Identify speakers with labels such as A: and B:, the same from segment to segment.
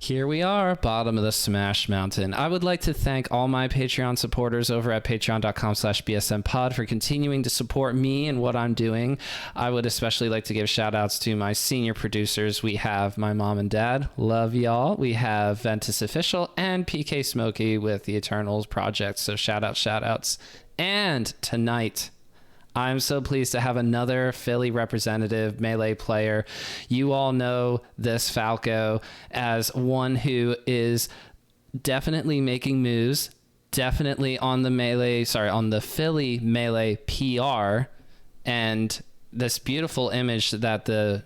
A: Here we are, bottom of the Smash Mountain. I would like to thank all my Patreon supporters over at patreon.com/bsmpod for continuing to support me and what I'm doing. I would especially like to give shout outs to my senior producers. We have my mom and dad. Love y'all. We have Ventus Official and PK Smokey with the Eternals Project. So shout outs. And tonight, I'm so pleased to have another Philly representative Melee player. You all know this Falco as one who is definitely making moves, definitely on the Philly Melee PR, and this beautiful image that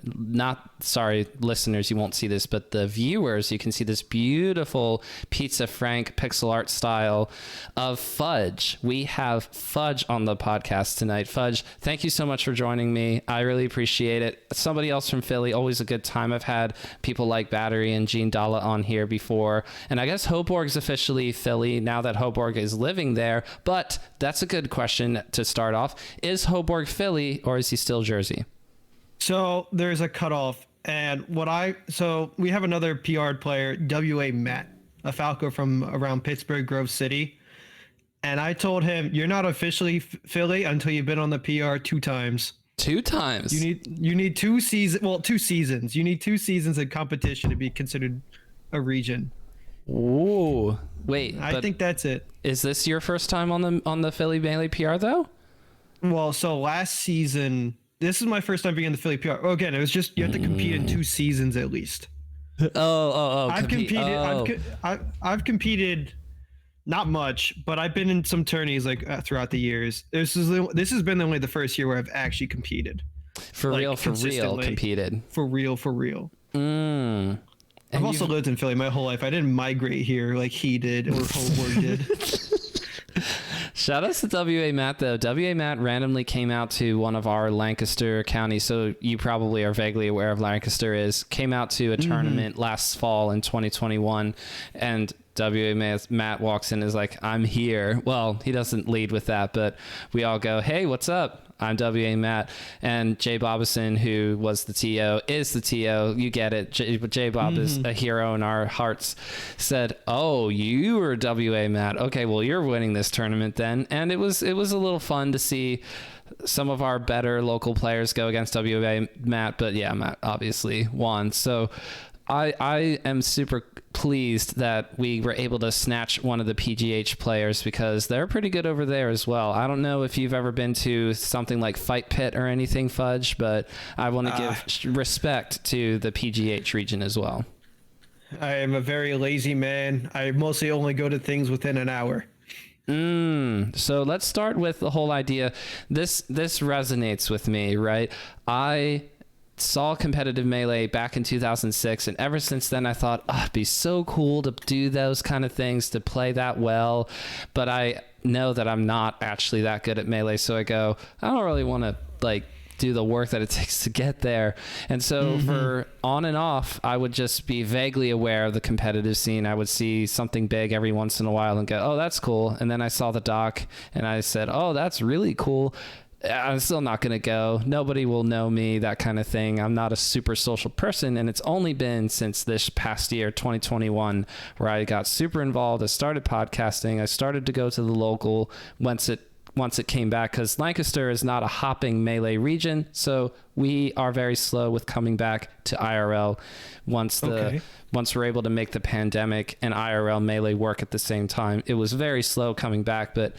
A: listeners, you won't see this, but the viewers, you can see this beautiful Pizza Frank pixel art style of Fudge. We have Fudge on the podcast tonight. Fudge, thank you so much for joining me. I really appreciate it. Somebody else from Philly, always a good time. I've had people like Battery and Gene Dalla on here before, and I guess Hoborg's officially Philly now that Hoborg is living there, but that's a good question to start off. Is Hoborg Philly, or is he still Jersey?
B: So there's a cutoff, and so we have another PR player, WA Matt, a Falco from around Pittsburgh Grove City, and I told him, you're not officially Philly until you've been on the PR 2 times.
A: 2 times.
B: You need 2 seasons. Well, 2 seasons. You need 2 seasons of competition to be considered a region.
A: Ooh, wait.
B: I think that's it.
A: Is this your first time on the Philly Melee PR though?
B: Well, so last season, this is my first time being in the Philly PR. Oh, again, it was just you have to compete in 2 seasons at least. I've competed not much, but I've been in some tourneys throughout the years. This has been only the first year where I've actually competed.
A: For real competed.
B: For real. I've also lived in Philly my whole life. I didn't migrate here like he did or Hoborg did.
A: Shout outs to WA Matt though. WA Matt randomly came out to one of our Lancaster County, so you probably are vaguely aware of Lancaster came out to a tournament last fall in 2021, and WA Matt walks in and is like, I'm here. Well, he doesn't lead with that, but we all go, hey, what's up? I'm WA Matt. And Jay Bobison, who was the TO, is the TO. You get it. Jay Bob is a hero in our hearts. Said, oh, you were WA Matt. Okay, well, you're winning this tournament then. And it was a little fun to see some of our better local players go against WA Matt. But yeah, Matt obviously won. So I am super pleased that we were able to snatch one of the PGH players because they're pretty good over there as well. I don't know if you've ever been to something like Fight Pit or anything, Fudge, but I want to give respect to the PGH region as well.
B: I am a very lazy man. I mostly only go to things within an hour.
A: So let's start with the whole idea. This resonates with me, right? I saw competitive Melee back in 2006, and ever since then I thought, it'd be so cool to do those kind of things, to play that well, but I know that I'm not actually that good at Melee, so I go, I don't really want to do the work that it takes to get there. And so for on and off, I would just be vaguely aware of the competitive scene. I would see something big every once in a while and go, oh, that's cool. And then I saw the doc and I said, oh, that's really cool. I'm still not going to go. Nobody will know me, that kind of thing. I'm not a super social person. And it's only been since this past year, 2021, where I got super involved. I started podcasting. I started to go to the local once it came back, because Lancaster is not a hopping Melee region. So we are very slow with coming back to IRL once we're able to make the pandemic and IRL Melee work at the same time. It was very slow coming back, but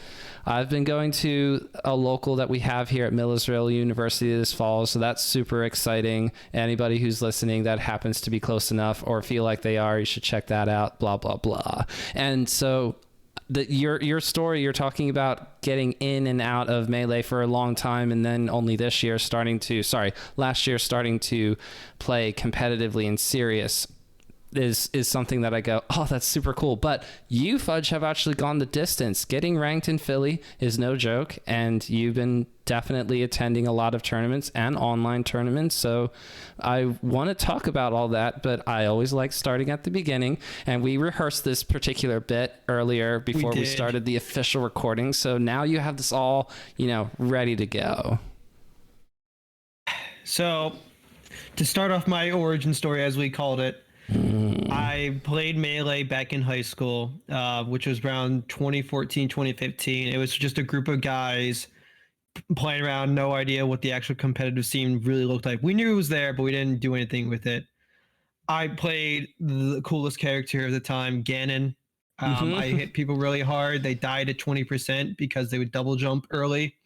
A: I've been going to a local that we have here at Millersville University this fall, so that's super exciting. Anybody who's listening that happens to be close enough or feel like they are, you should check that out, blah, blah, blah. And so your story, you're talking about getting in and out of Melee for a long time, and then only last year starting to play competitively and serious is something that I go, oh, that's super cool. But you, Fudge, have actually gone the distance. Getting ranked in Philly is no joke, and you've been definitely attending a lot of tournaments and online tournaments. So I want to talk about all that, but I always like starting at the beginning. And we rehearsed this particular bit earlier before we started the official recording. So now you have this all, ready to go.
B: So to start off my origin story, as we called it, I played Melee back in high school, which was around 2014, 2015. It was just a group of guys playing around, no idea what the actual competitive scene really looked like. We knew it was there, but we didn't do anything with it. I played the coolest character of the time, Ganon. I hit people really hard. They died at 20% because they would double jump early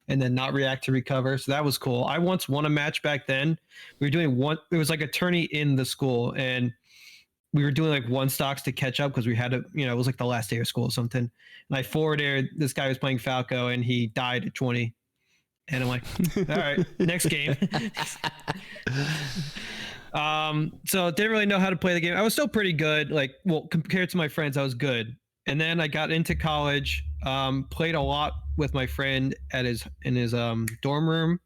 B: and then not react to recover. So that was cool. I once won a match back then. We were doing one, it was like a tourney in the school, and we were doing like one stocks to catch up because we had to, it was like the last day of school or something. And I forwarded, this guy was playing Falco and he died at 20. And I'm like, all right, next game. So didn't really know how to play the game. I was still pretty good. Like, well, compared to my friends, I was good. And then I got into college, played a lot with my friend in his dorm room.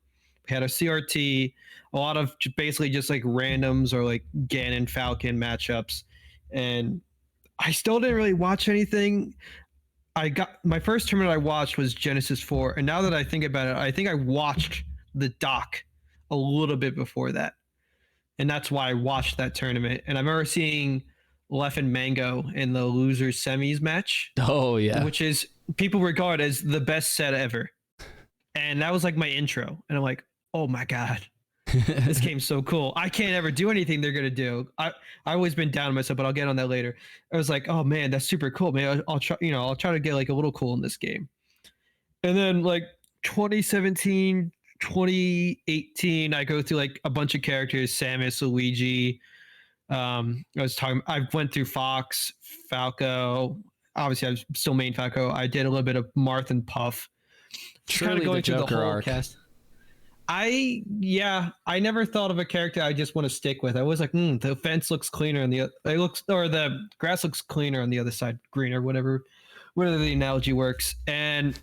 B: We had a CRT, a lot of basically just like randoms or like Ganon Falcon matchups. And I still didn't really watch anything. I got my first tournament I watched was Genesis 4. And now that I think about it, I think I watched the doc a little bit before that. And that's why I watched that tournament. And I remember seeing Left and Mango in the losers semis match.
A: Oh, yeah.
B: Which is people regard as the best set ever. And that was like my intro. And I'm like, oh my God, this game's so cool. I can't ever do anything they're going to do. I've always been down on myself, but I'll get on that later. I was like, oh man, that's super cool. Man, I'll try, I'll try to get like a little cool in this game. And then like 2017, 2018, I go through like a bunch of characters, Samus, Luigi. I went through Fox, Falco. Obviously, I still main Falco. I did a little bit of Marth and Puff.
A: Truly the Joker arc.
B: Cast. I never thought of a character I just want to stick with. I was like, the fence looks cleaner on the the grass looks cleaner on the other side, greener, whatever the analogy works. And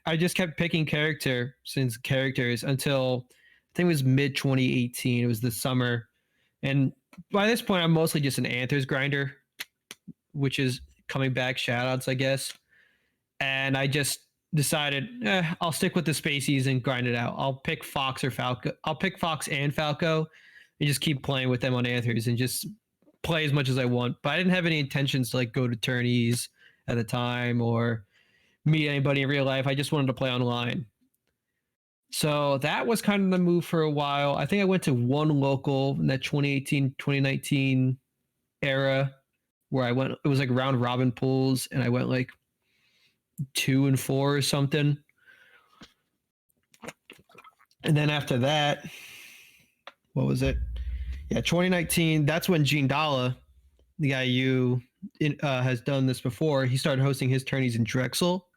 B: I just kept picking characters until I think it was mid 2018. It was the summer. And by this point, I'm mostly just an Anthers grinder, which is coming back. Shoutouts, I guess. And I just decided I'll stick with the Spaceys and grind it out. I'll pick Fox or Falco. I'll pick Fox and Falco and just keep playing with them on Anthers and just play as much as I want. But I didn't have any intentions to like go to tourneys at the time or meet anybody in real life. I just wanted to play online. So that was kind of the move for a while. I think I went to one local in that 2018, 2019 era where I went, it was like round robin pools, and I went like 2 and 4 or something. And then after that, what was it? Yeah, 2019. That's when Gene Dalla, the guy has done this before, he started hosting his tourneys in Drexel.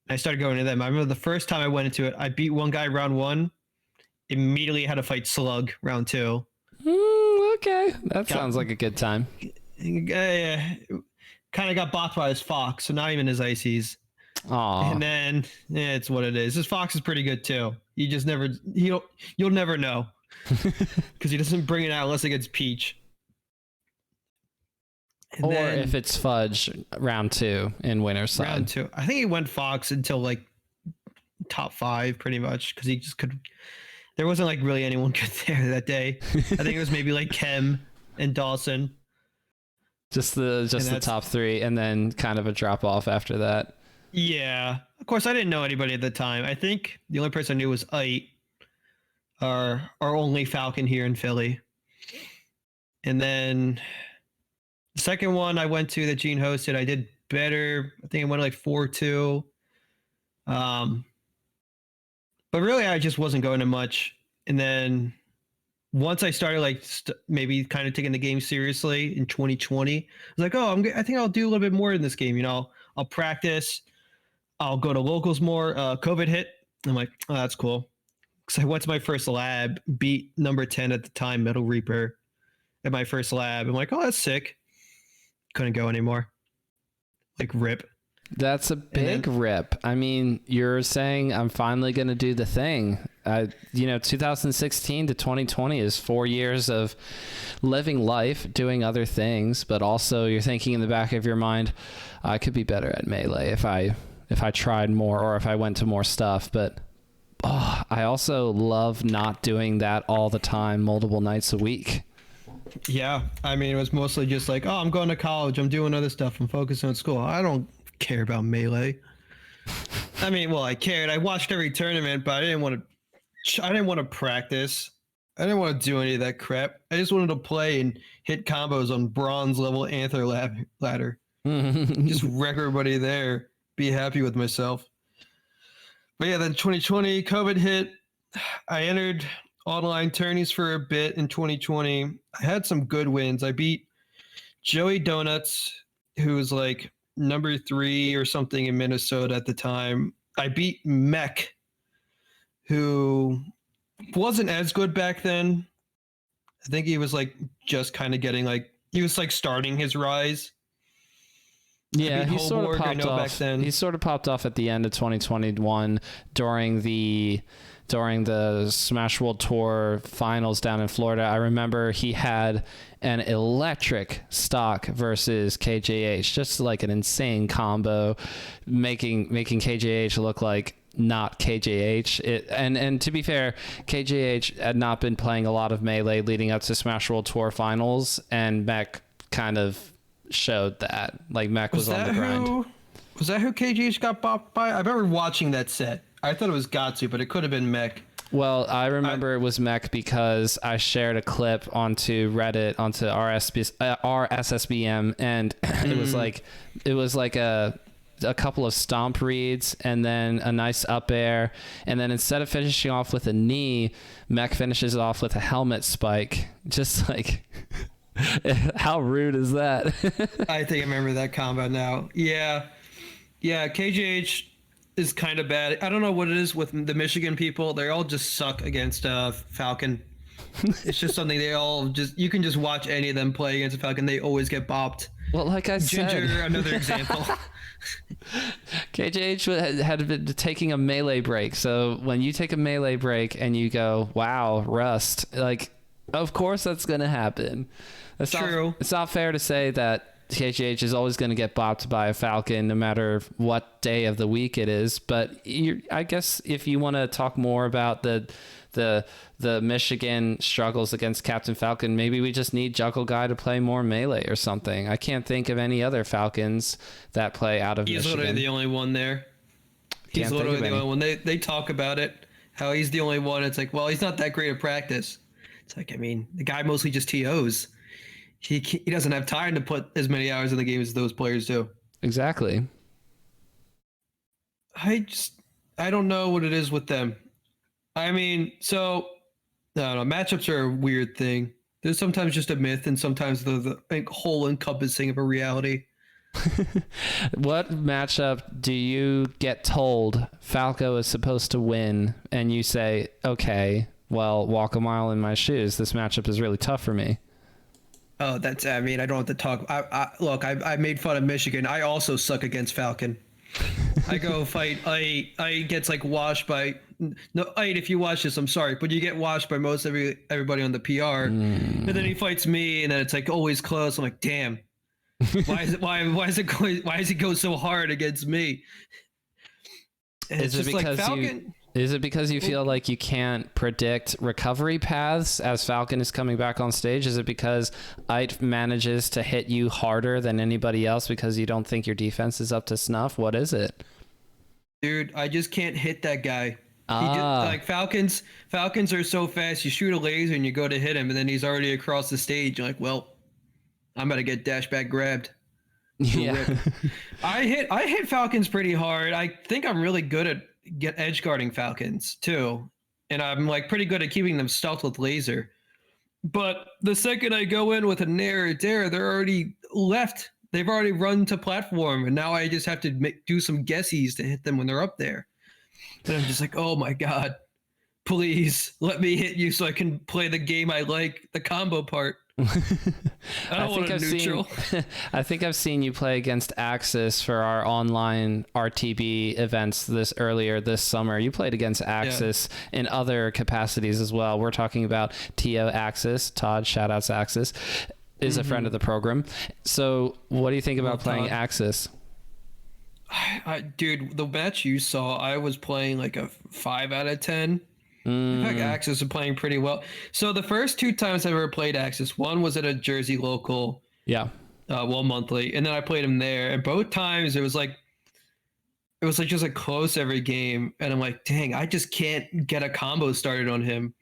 B: I started going to them. I remember the first time I went into it, I beat one guy round 1, immediately had to fight Slug round 2.
A: Okay, that sounds like a good time.
B: Yeah, kind of got bopped by his Fox, so not even his Ices.
A: Aww.
B: And then it's what it is. His Fox is pretty good too. You just never, you'll never know because he doesn't bring it out unless it gets Peach.
A: And then, if it's Fudge round 2 in winner's side.
B: Round 2. I think he went Fox until like top 5 pretty much because he just could. There wasn't like really anyone good there that day. I think it was maybe like Kem and Dawson.
A: Just the top 3 and then kind of a drop off after that.
B: Yeah. Of course, I didn't know anybody at the time. I think the only person I knew was Ite, our only Falcon here in Philly. And then the second one I went to that Gene hosted, I did better. I think I went like 4-2. But really, I just wasn't going to much. And then once I started like maybe kind of taking the game seriously in 2020, I was like, I think I'll do a little bit more in this game. I'll practice. I'll go to locals more. COVID hit. I'm like, oh, that's cool. Because I went to my first lab, beat number 10 at the time, Metal Reaper, at my first lab. I'm like, oh, that's sick. Couldn't go anymore. Like, rip.
A: That's a big rip. I mean, you're saying I'm finally going to do the thing. 2016 to 2020 is 4 years of living life, doing other things, but also you're thinking in the back of your mind, I could be better at Melee if I tried more or if I went to more stuff. But I also love not doing that all the time, multiple nights a week.
B: Yeah, I mean, it was mostly just like, oh, I'm going to college, I'm doing other stuff, I'm focusing on school. I don't care about Melee. I mean, well, I cared. I watched every tournament, but I didn't want to. I didn't want to practice. I didn't want to do any of that crap. I just wanted to play and hit combos on bronze level Anther ladder. Just wreck everybody there. Be happy with myself. But yeah, then 2020 COVID hit. I entered online tourneys for a bit in 2020. I had some good wins. I beat Joey Donuts, who was like number 3 or something in Minnesota at the time. I beat Mech, who wasn't as good back then. I think he was like just kind of getting like he was like starting his rise.
A: Yeah, he sort of popped off. Back then. He sort of popped off at the end of 2021 during the Smash World Tour finals down in Florida. I remember he had an electric stock versus KJH, just like an insane combo, making KJH look like not KJH. And to be fair, KJH had not been playing a lot of Melee leading up to Smash World Tour finals, and Mech kind of showed that. Like, Mech was on the grind.
B: Was that who KJH got bopped by? I remember watching that set. I thought it was Gatsu, but it could have been Mech.
A: Well, I remember it was Mech because I shared a clip onto Reddit, onto RSSBM, and it was like a couple of stomp reads and then a nice up air, and then instead of finishing off with a knee, Mech finishes it off with a helmet spike. Just like, how rude is that?
B: I think I remember that combo now. Yeah, KJH is kind of bad. I don't know what it is with the Michigan people. They all just suck against Falcon. It's just something you can just watch any of them play against a Falcon. They always get bopped.
A: Well, like I said,
B: Ginger, another example.
A: KJH had been taking a Melee break. So when you take a Melee break and you go, wow, rust, like, of course that's going to happen. It's true. It's not fair to say that KJH is always going to get bopped by a Falcon no matter what day of the week it is. But I guess if you want to talk more about the Michigan struggles against Captain Falcon, maybe we just need Juggle Guy to play more Melee or something. I can't think of any other Falcons that play out of Michigan.
B: He's literally the only one there. He's literally the only one. They talk about it, how he's the only one. It's like, well, he's not that great at practice. It's like, I mean, the guy mostly just TOs. He doesn't have time to put as many hours in the game as those players do.
A: Exactly.
B: I don't know what it is with them. I mean, so I don't know. Matchups are a weird thing. There's sometimes just a myth, and sometimes the whole encompassing of a reality.
A: What matchup do you get told Falco is supposed to win, and you say, okay, well, walk a mile in my shoes. This matchup is really tough for me.
B: Oh, I mean, I don't have to talk. Look, I made fun of Michigan. I also suck against Falcon. I go fight. I gets like washed by. No, if you watch this, I'm sorry, but you get washed by most everybody on the PR, and then he fights me, and then it's like always close. I'm like, damn, why is it go so hard against me? And
A: is it because like Falcon? Is it because you feel like you can't predict recovery paths as Falcon is coming back on stage? Is it because Ait manages to hit you harder than anybody else because you don't think your defense is up to snuff? What is it? Dude,
B: I just can't hit that guy. Like Falcons are so fast. You shoot a laser and you go to hit him, and then he's already across the stage. You're like, well, I'm about to get dash back grabbed.
A: Yeah.
B: I hit Falcons pretty hard. I think I'm really good at edge guarding Falcons too, and I'm like pretty good at keeping them stealth with laser. But the second I go in with a nair or dare, they're already left. They've already run to platform, and now I just have to do some guessies to hit them when they're up there. And I'm just like, oh my god, please let me hit you so I can play the game I like, the combo part. I
A: think I've seen you play against Axis for our online RTB events earlier this summer. You played against Axis in other capacities as well. We're talking about TO Axis. Todd, shout outs Axis, is a friend of the program. So what do you think about playing Todd. Axis?
B: Dude, the match you saw, I was playing like a 5 out of 10. I think Axis are playing pretty well. So the first two times I ever played Axis, one was at a Jersey local,
A: Yeah.
B: monthly, and then I played him there. And both times it was like just a close every game, and I'm like, dang, I just can't get a combo started on him.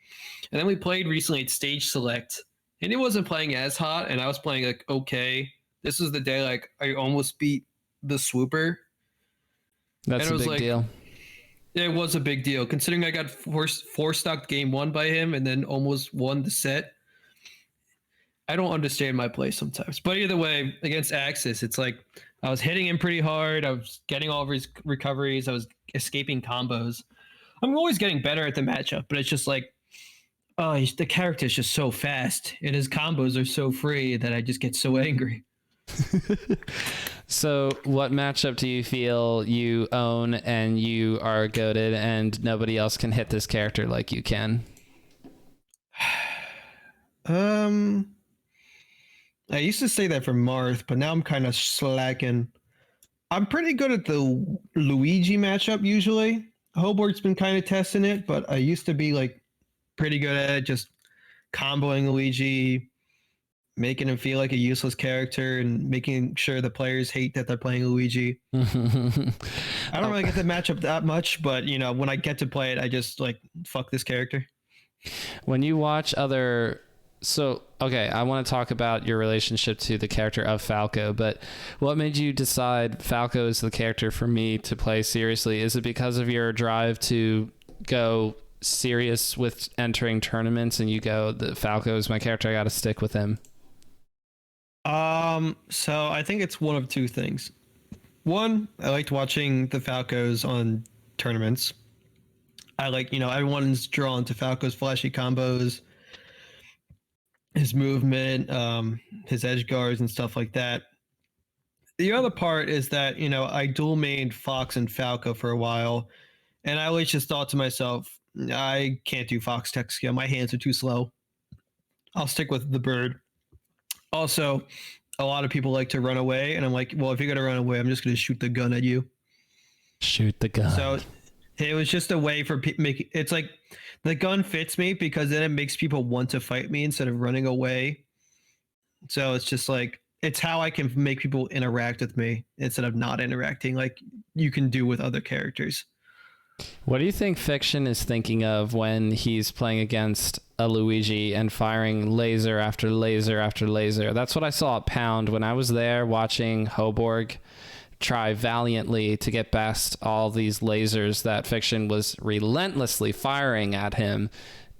B: And then we played recently at Stage Select, and he wasn't playing as hot, and I was playing like okay. This was the day like I almost beat the Swooper.
A: That's
B: and
A: a
B: it was
A: big deal.
B: It was a big deal considering I got four stocked game one by him and then almost won the set. I don't understand my play sometimes, but either way, against Axis, it's like I was hitting him pretty hard. I was getting all of his recoveries. I was escaping combos. I'm always getting better at the matchup, but it's just like, oh, the character is just so fast and his combos are so free that I just get so angry.
A: So what matchup do you feel you own and you are goated and nobody else can hit this character like you can?
B: I used to say that for Marth, but now I'm kind of slacking. I'm pretty good at the Luigi matchup usually. Hoborg's been kind of testing it, but I used to be like pretty good at it, just comboing Luigi, making him feel like a useless character and making sure the players hate that they're playing Luigi. I don't really get the matchup that much, but you know, when I get to play it, I just like fuck this character.
A: When you watch other... So, okay, I want to talk about your relationship to the character of Falco, but what made you decide Falco is the character for me to play seriously? Is it because of your drive to go serious with entering tournaments and you go, the Falco is my character, I got to stick with him?
B: So I think it's one of two things. One, I liked watching the Falcos on tournaments. I like, you know, everyone's drawn to Falco's flashy combos, his movement, his edge guards and stuff like that. The other part is that, you know, I dual mained Fox and Falco for a while, and I always just thought to myself, I can't do Fox tech skill. My hands are too slow. I'll stick with the bird. Also, a lot of people like to run away, and I'm like, well, if you're gonna run away, I'm just gonna shoot the gun at you.
A: Shoot the gun.
B: So it was just a way for making. It's like the gun fits me because then it makes people want to fight me instead of running away. So it's just like it's how I can make people interact with me instead of not interacting, like you can do with other characters.
A: What do you think Fiction is thinking of when he's playing against a Luigi and firing laser after laser after laser? That's what I saw at Pound when I was there watching Hoborg try valiantly to get past all these lasers that Fiction was relentlessly firing at him.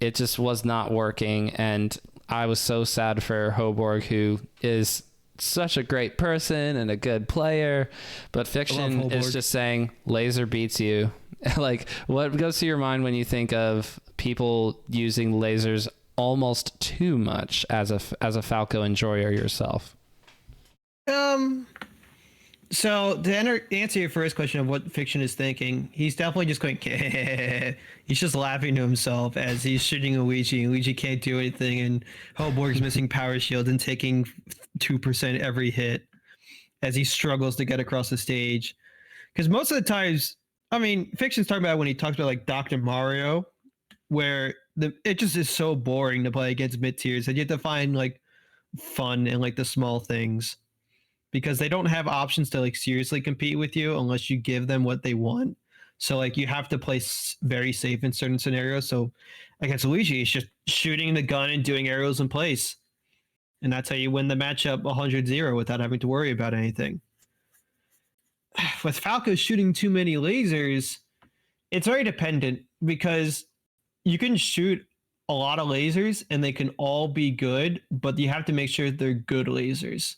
A: It just was not working, and I was so sad for Hoborg, who is such a great person and a good player, but Fiction is just saying laser beats you. Like, what goes through your mind when you think of people using lasers almost too much as a Falco enjoyer yourself?
B: So to answer your first question of what Fiction is thinking, he's definitely just going. He's just laughing to himself as he's shooting Luigi. Luigi can't do anything, and Hoborg's missing power shield and taking 2% every hit as he struggles to get across the stage. Because most of the times, I mean, Fiction's talking about when he talks about like Dr. Mario, where it just is so boring to play against mid tiers, and you have to find like fun in like the small things, because they don't have options to like seriously compete with you unless you give them what they want. So like you have to play very safe in certain scenarios. So against Luigi, it's just shooting the gun and doing aerials in place. And that's how you win the matchup 100-0 without having to worry about anything. With Falco shooting too many lasers, it's very dependent, because you can shoot a lot of lasers and they can all be good, but you have to make sure they're good lasers.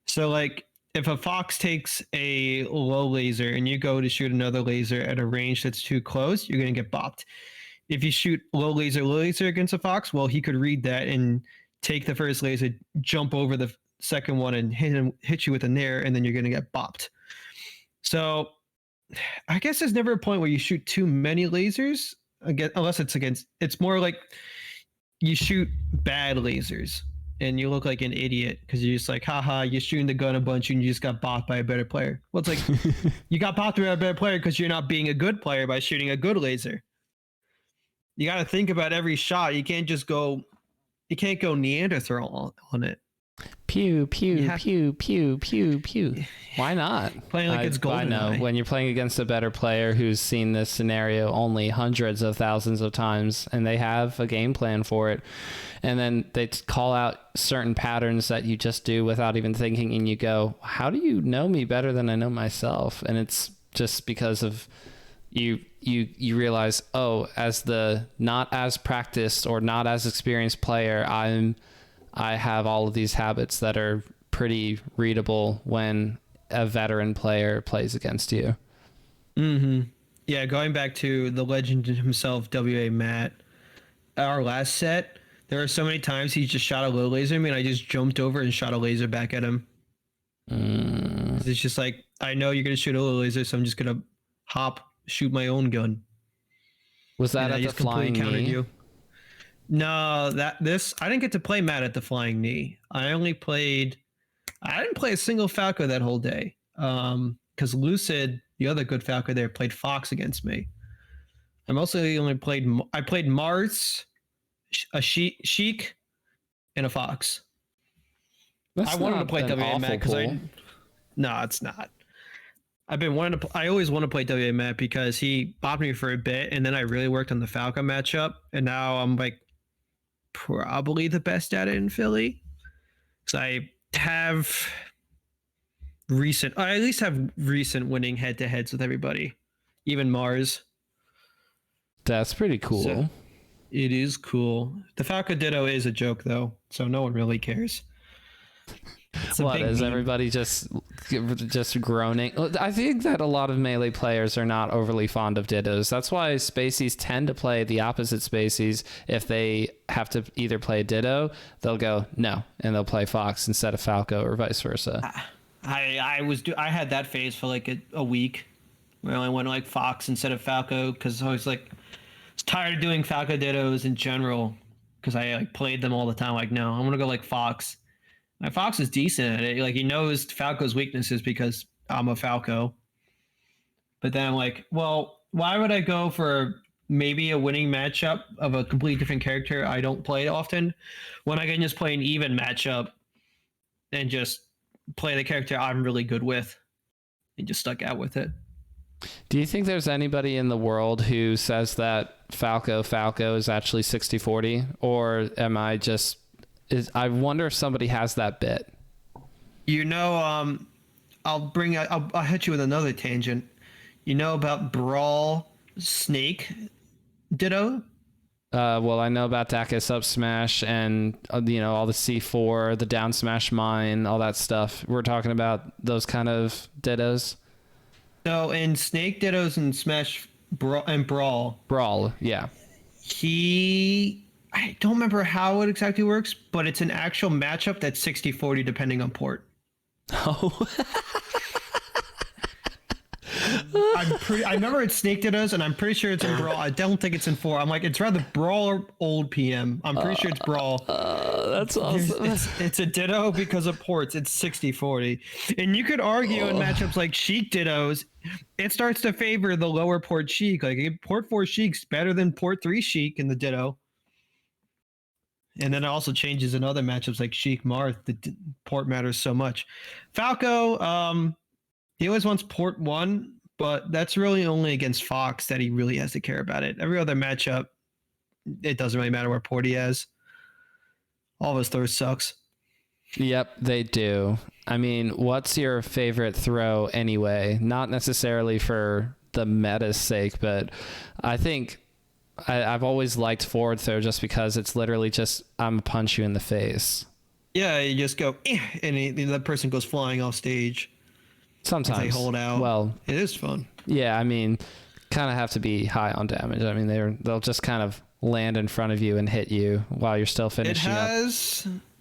B: So like if a Fox takes a low laser and you go to shoot another laser at a range that's too close, you're going to get bopped. If you shoot low laser against a Fox, well, he could read that and take the first laser, jump over the second one and hit you with a nair, and then you're going to get bopped. So I guess there's never a point where you shoot too many lasers, again, unless it's more like you shoot bad lasers and you look like an idiot because you're just like, haha, you're shooting the gun a bunch and you just got bopped by a better player. Well, it's like you got bopped by a better player because you're not being a good player by shooting a good laser. You got to think about every shot. You can't just go. You can't go Neanderthal on it.
A: Pew, pew, pew, pew, pew, pew. Why not?
B: Playing like it's golden.
A: I know. When you're playing against a better player who's seen this scenario only hundreds of thousands of times and they have a game plan for it, and then they call out certain patterns that you just do without even thinking, and you go, how do you know me better than I know myself? And it's just because of you realize, oh, as the not as practiced or not as experienced player, I have all of these habits that are pretty readable when a veteran player plays against you.
B: Mm-hmm. Yeah, going back to the legend himself, W.A. Matt, our last set, there were so many times he just shot a low laser at me, and I just jumped over and shot a laser back at him. It's just like, I know you're going to shoot a low laser, so I'm just going to hop, shoot my own gun.
A: Was that at the flying knee?
B: No, I didn't get to play Matt at the flying knee. I didn't play a single Falco that whole day. Because Lucid, the other good Falco there, played Fox against me. I played Mars, a Sheik, and a Fox. I wanted to play WA Matt because no, it's not. I always want to play WA Matt because he bopped me for a bit, and then I really worked on the Falco matchup, and now I'm like probably the best at it in Philly. Because I at least have recent winning head-to-heads with everybody, even Mars.
A: That's pretty cool.
B: So, it is cool. The Falco Ditto is a joke, though, so no one really cares.
A: What is everybody just groaning? I think that a lot of Melee players are not overly fond of Dittos. That's why Spaceys tend to play the opposite Spaceys. If they have to either play Ditto, they'll go no, and they'll play Fox instead of Falco, or vice versa.
B: I had that phase for like a week where I went like Fox instead of Falco because I was tired of doing Falco Dittos in general because I like played them all the time. Like, no, I'm gonna go like Fox. My Fox is decent at it. Like, he knows Falco's weaknesses because I'm a Falco. But then I'm like, well, why would I go for maybe a winning matchup of a completely different character I don't play often when I can just play an even matchup and just play the character I'm really good with and just stuck out with it.
A: Do you think there's anybody in the world who says that Falco is actually 60-40? Or am I just... I wonder if somebody has that bit.
B: I'll hit you with another tangent. You know about Brawl Snake Ditto?
A: Well, I know about Dakis up smash and all the C4, the down smash mine, all that stuff. We're talking about those kind of Dittos.
B: So in Snake Dittos and Smash Brawl,
A: yeah.
B: I don't remember how it exactly works, but it's an actual matchup that's 60-40 depending on port.
A: Oh.
B: I remember it's Snake Dittos, and I'm pretty sure it's in Brawl. I don't think it's in 4. I'm like, it's rather Brawl or old PM. I'm pretty sure it's Brawl.
A: That's awesome.
B: It's a Ditto because of ports. It's 60-40. And you could argue in matchups like Sheik Dittos, it starts to favor the lower port Sheik. Like, port 4 Sheik's better than port 3 Sheik in the Ditto. And then it also changes in other matchups like Sheik Marth. The port matters so much. Falco, he always wants port 1, but that's really only against Fox that he really has to care about it. Every other matchup, it doesn't really matter where port he has. All of his throws sucks.
A: Yep, they do. I mean, what's your favorite throw anyway? Not necessarily for the meta's sake, but I think... I've always liked forward throw just because it's literally just, I'm punch you in the face.
B: Yeah, you just go, and the person goes flying off stage.
A: Sometimes.
B: They hold out.
A: Well,
B: it is fun.
A: Yeah, I mean, kind of have to be high on damage. I mean, they'll just kind of land in front of you and hit you while you're still finishing up.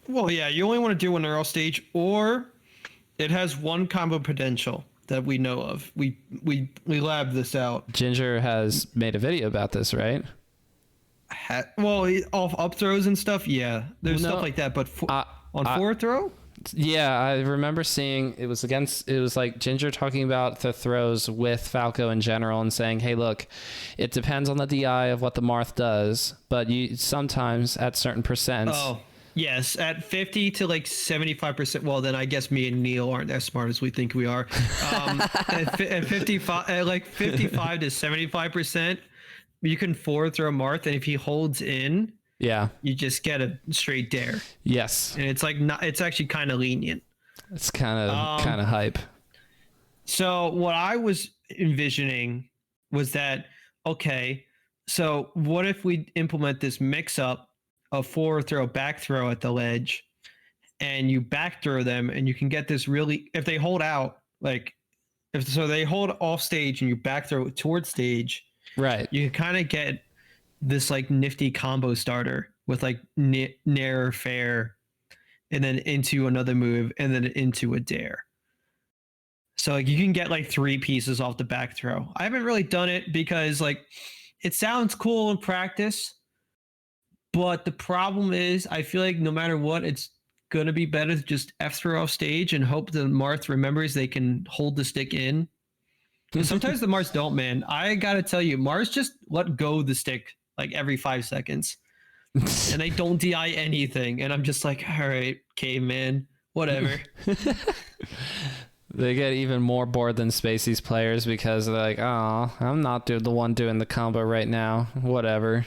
B: Well, yeah, you only want to do when they're off stage, or it has one combo potential that we know of. We labbed this out.
A: Ginger has made a video about this, right?
B: Off up throws and stuff, yeah. There's stuff like that, but on forward throw?
A: Yeah, I remember seeing it was like Ginger talking about the throws with Falco in general and saying, hey, look, it depends on the DI of what the Marth does, but you sometimes at certain percents.
B: Oh, yes, at 50 to like 75%. Well, then I guess me and Neil aren't as smart as we think we are. At 55, at like 55 to 75%, you can forward throw Marth, and if he holds in,
A: yeah,
B: you just get a straight dare.
A: Yes.
B: And it's like not. It's actually kind of lenient.
A: It's kind of hype.
B: So what I was envisioning was that, okay, so what if we implement this mix up of forward throw, back throw at the ledge, and you back throw them, and you can get this really, if they hold out, like if so they hold off stage and you back throw towards stage,
A: right?
B: You can kind of get this like nifty combo starter with like nair fair, and then into another move, and then into a dare. So like you can get like 3 pieces off the back throw. I haven't really done it because like it sounds cool in practice, but the problem is I feel like no matter what, it's gonna be better to just F throw off stage and hope the Marth remembers they can hold the stick in. Because sometimes the Mars don't, man. I gotta tell you, Mars just let go the stick like every 5 seconds. And they don't DI anything. And I'm just like, all right, caveman, whatever.
A: They get even more bored than Spacey's players because they're like, oh, I'm not the one doing the combo right now. Whatever.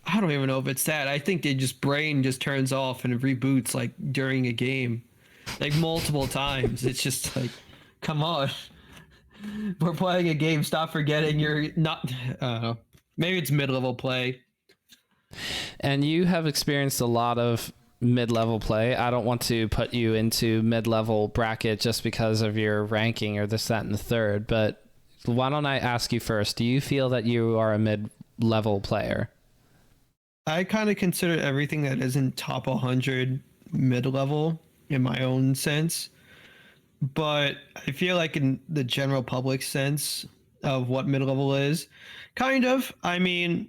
B: I don't even know if it's that. I think they just brain just turns off and it reboots like during a game. Like multiple times. It's just like, come on. We're playing a game. Stop forgetting you're not. Maybe it's mid-level play.
A: And you have experienced a lot of mid-level play. I don't want to put you into mid-level bracket just because of your ranking or this, that, and the third. But why don't I ask you first? Do you feel that you are a mid-level player?
B: I kind of consider everything that isn't top 100 mid-level in my own sense. But I feel like in the general public sense of what mid-level is, kind of, I mean,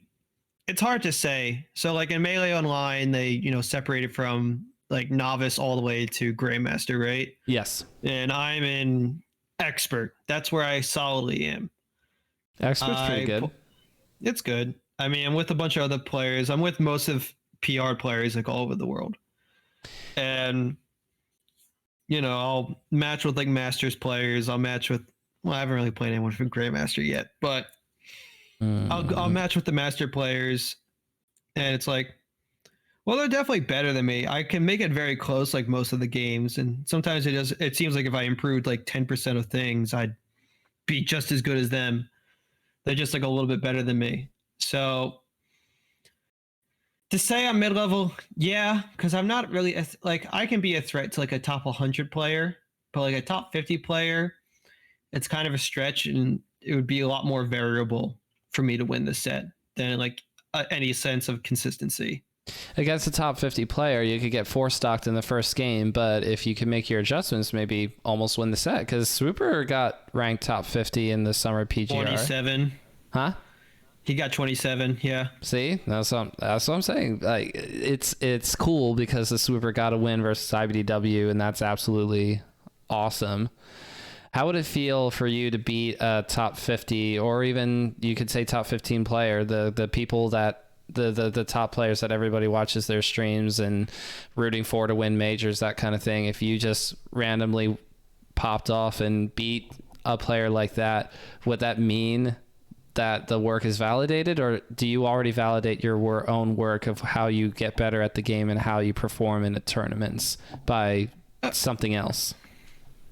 B: it's hard to say. So like in Melee Online, they, separated from like novice all the way to Grandmaster, right?
A: Yes.
B: And I'm in expert. That's where I solidly am.
A: Expert's pretty good.
B: It's good. I mean, I'm with a bunch of other players. I'm with most of PR players like all over the world. And I'll match with like Masters players. I'll match with, I haven't really played anyone from Grandmaster yet, but I'll match with the Master players. And it's like, well, they're definitely better than me. I can make it very close like most of the games. And sometimes it seems like if I improved like 10% of things, I'd be just as good as them. They're just like a little bit better than me. So to say I'm mid-level, yeah, because I'm not really like I can be a threat to like a top 100 player, but like a top 50 player, it's kind of a stretch, and it would be a lot more variable for me to win the set than like any sense of consistency.
A: Against a top 50 player, you could get 4-stocked in the first game, but if you can make your adjustments, maybe almost win the set. Because Swooper got ranked top 50 in the summer PGR.
B: 27.
A: Huh?
B: He got 27, yeah.
A: See, that's what I'm saying. Like, it's cool because the Swooper got a win versus IBDW, and that's absolutely awesome. How would it feel for you to beat a top 50, or even you could say top 15 player, the people that the top players that everybody watches their streams and rooting for to win majors, that kind of thing? If you just randomly popped off and beat a player like that, would that mean that the work is validated, or do you already validate your own work of how you get better at the game and how you perform in the tournaments by something else?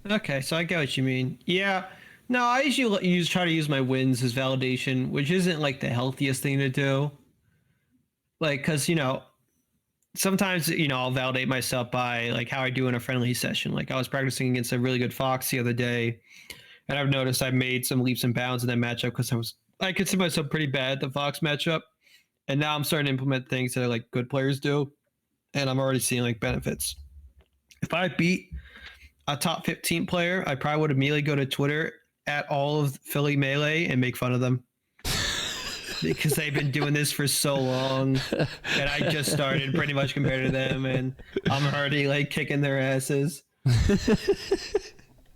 B: Okay, so I get what you mean. Yeah, no, I usually try to use my wins as validation, which isn't like the healthiest thing to do. Like, because sometimes I'll validate myself by like how I do in a friendly session. Like I was practicing against a really good Fox the other day, and I've noticed I made some leaps and bounds in that matchup because I consider myself pretty bad at the Fox matchup, and now I'm starting to implement things that like good players do, and I'm already seeing like benefits. If I beat a top 15 player, I probably would immediately go to Twitter at all of Philly Melee and make fun of them. because they've been doing this for so long, and I just started pretty much compared to them, and I'm already like kicking their asses.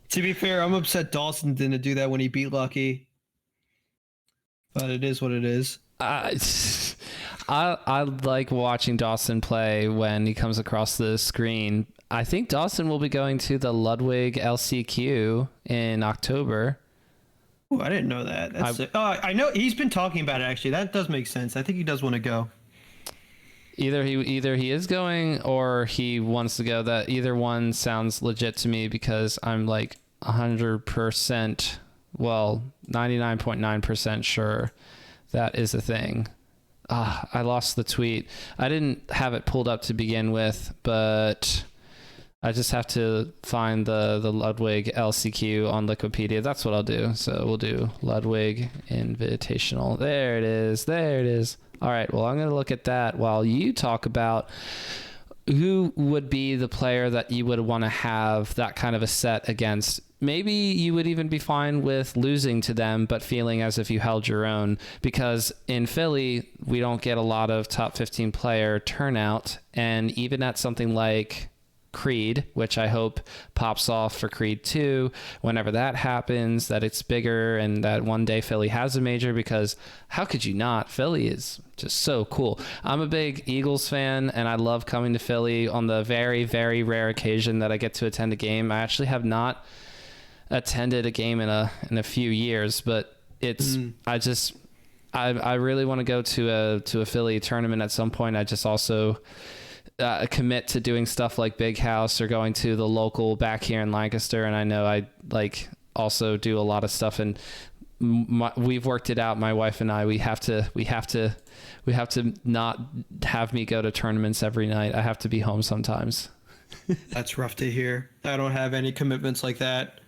B: To be fair, I'm upset Dawson didn't do that when he beat Lucky, but it is what it is.
A: I like watching Dawson play when he comes across the screen. I think Dawson will be going to the Ludwig LCQ in October.
B: Oh, I didn't know that. I know he's been talking about it, actually. That does make sense. I think he does want to go.
A: Either he is going or he wants to go. That either one sounds legit to me because I'm like 100%, well, 99.9% sure that is a thing. I lost the tweet. I didn't have it pulled up to begin with, but I just have to find the Ludwig LCQ on Wikipedia. That's what I'll do. So we'll do Ludwig Invitational. There it is. There it is. All right. Well, I'm going to look at that while you talk about who would be the player that you would want to have that kind of a set against. Maybe you would even be fine with losing to them, but feeling as if you held your own, because in Philly, we don't get a lot of top 15 player turnout. And even at something like Creed, which I hope pops off for Creed 2 whenever that happens, that it's bigger and that one day Philly has a major, because how could you not? Philly is just so cool. I'm a big Eagles fan and I love coming to Philly on the very, very rare occasion that I get to attend a game. I actually have not attended a game in a few years, but it's I really want to go to a Philly tournament at some point. I just also commit to doing stuff like Big House or going to the local back here in Lancaster. And I know I like also do a lot of stuff, and we've worked it out. My wife and I, we have to not have me go to tournaments every night. I have to be home sometimes.
B: That's rough to hear. I don't have any commitments like that.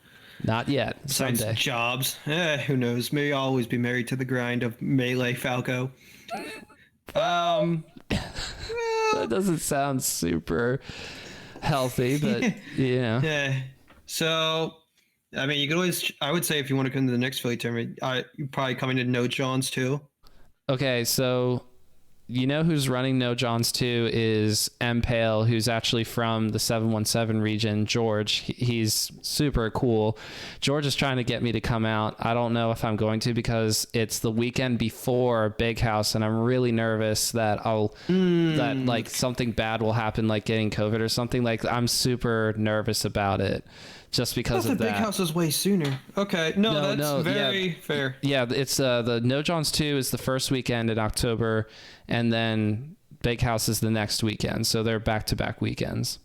A: Not yet.
B: Besides
A: Someday.
B: Jobs. Who knows? Maybe I'll always be married to the grind of Melee Falco.
A: That doesn't sound super healthy, but
B: Yeah. So, I mean, you could always. I would say if you want to come to the next Philly tournament, you're probably coming to No Johns too.
A: Okay, so you know who's running No Johns too is M Pale, who's actually from the 717 region. George, he's super cool. George is trying to get me to come out. I don't know if I'm going to because it's the weekend before Big House, and I'm really nervous that that like something bad will happen, like getting COVID or something. Like I'm super nervous about it. Just because of that.
B: The Big House is way sooner. Okay, that's very fair.
A: Yeah, it's the No Johns 2 is the first weekend in October, and then Big House is the next weekend. So they're back-to-back weekends.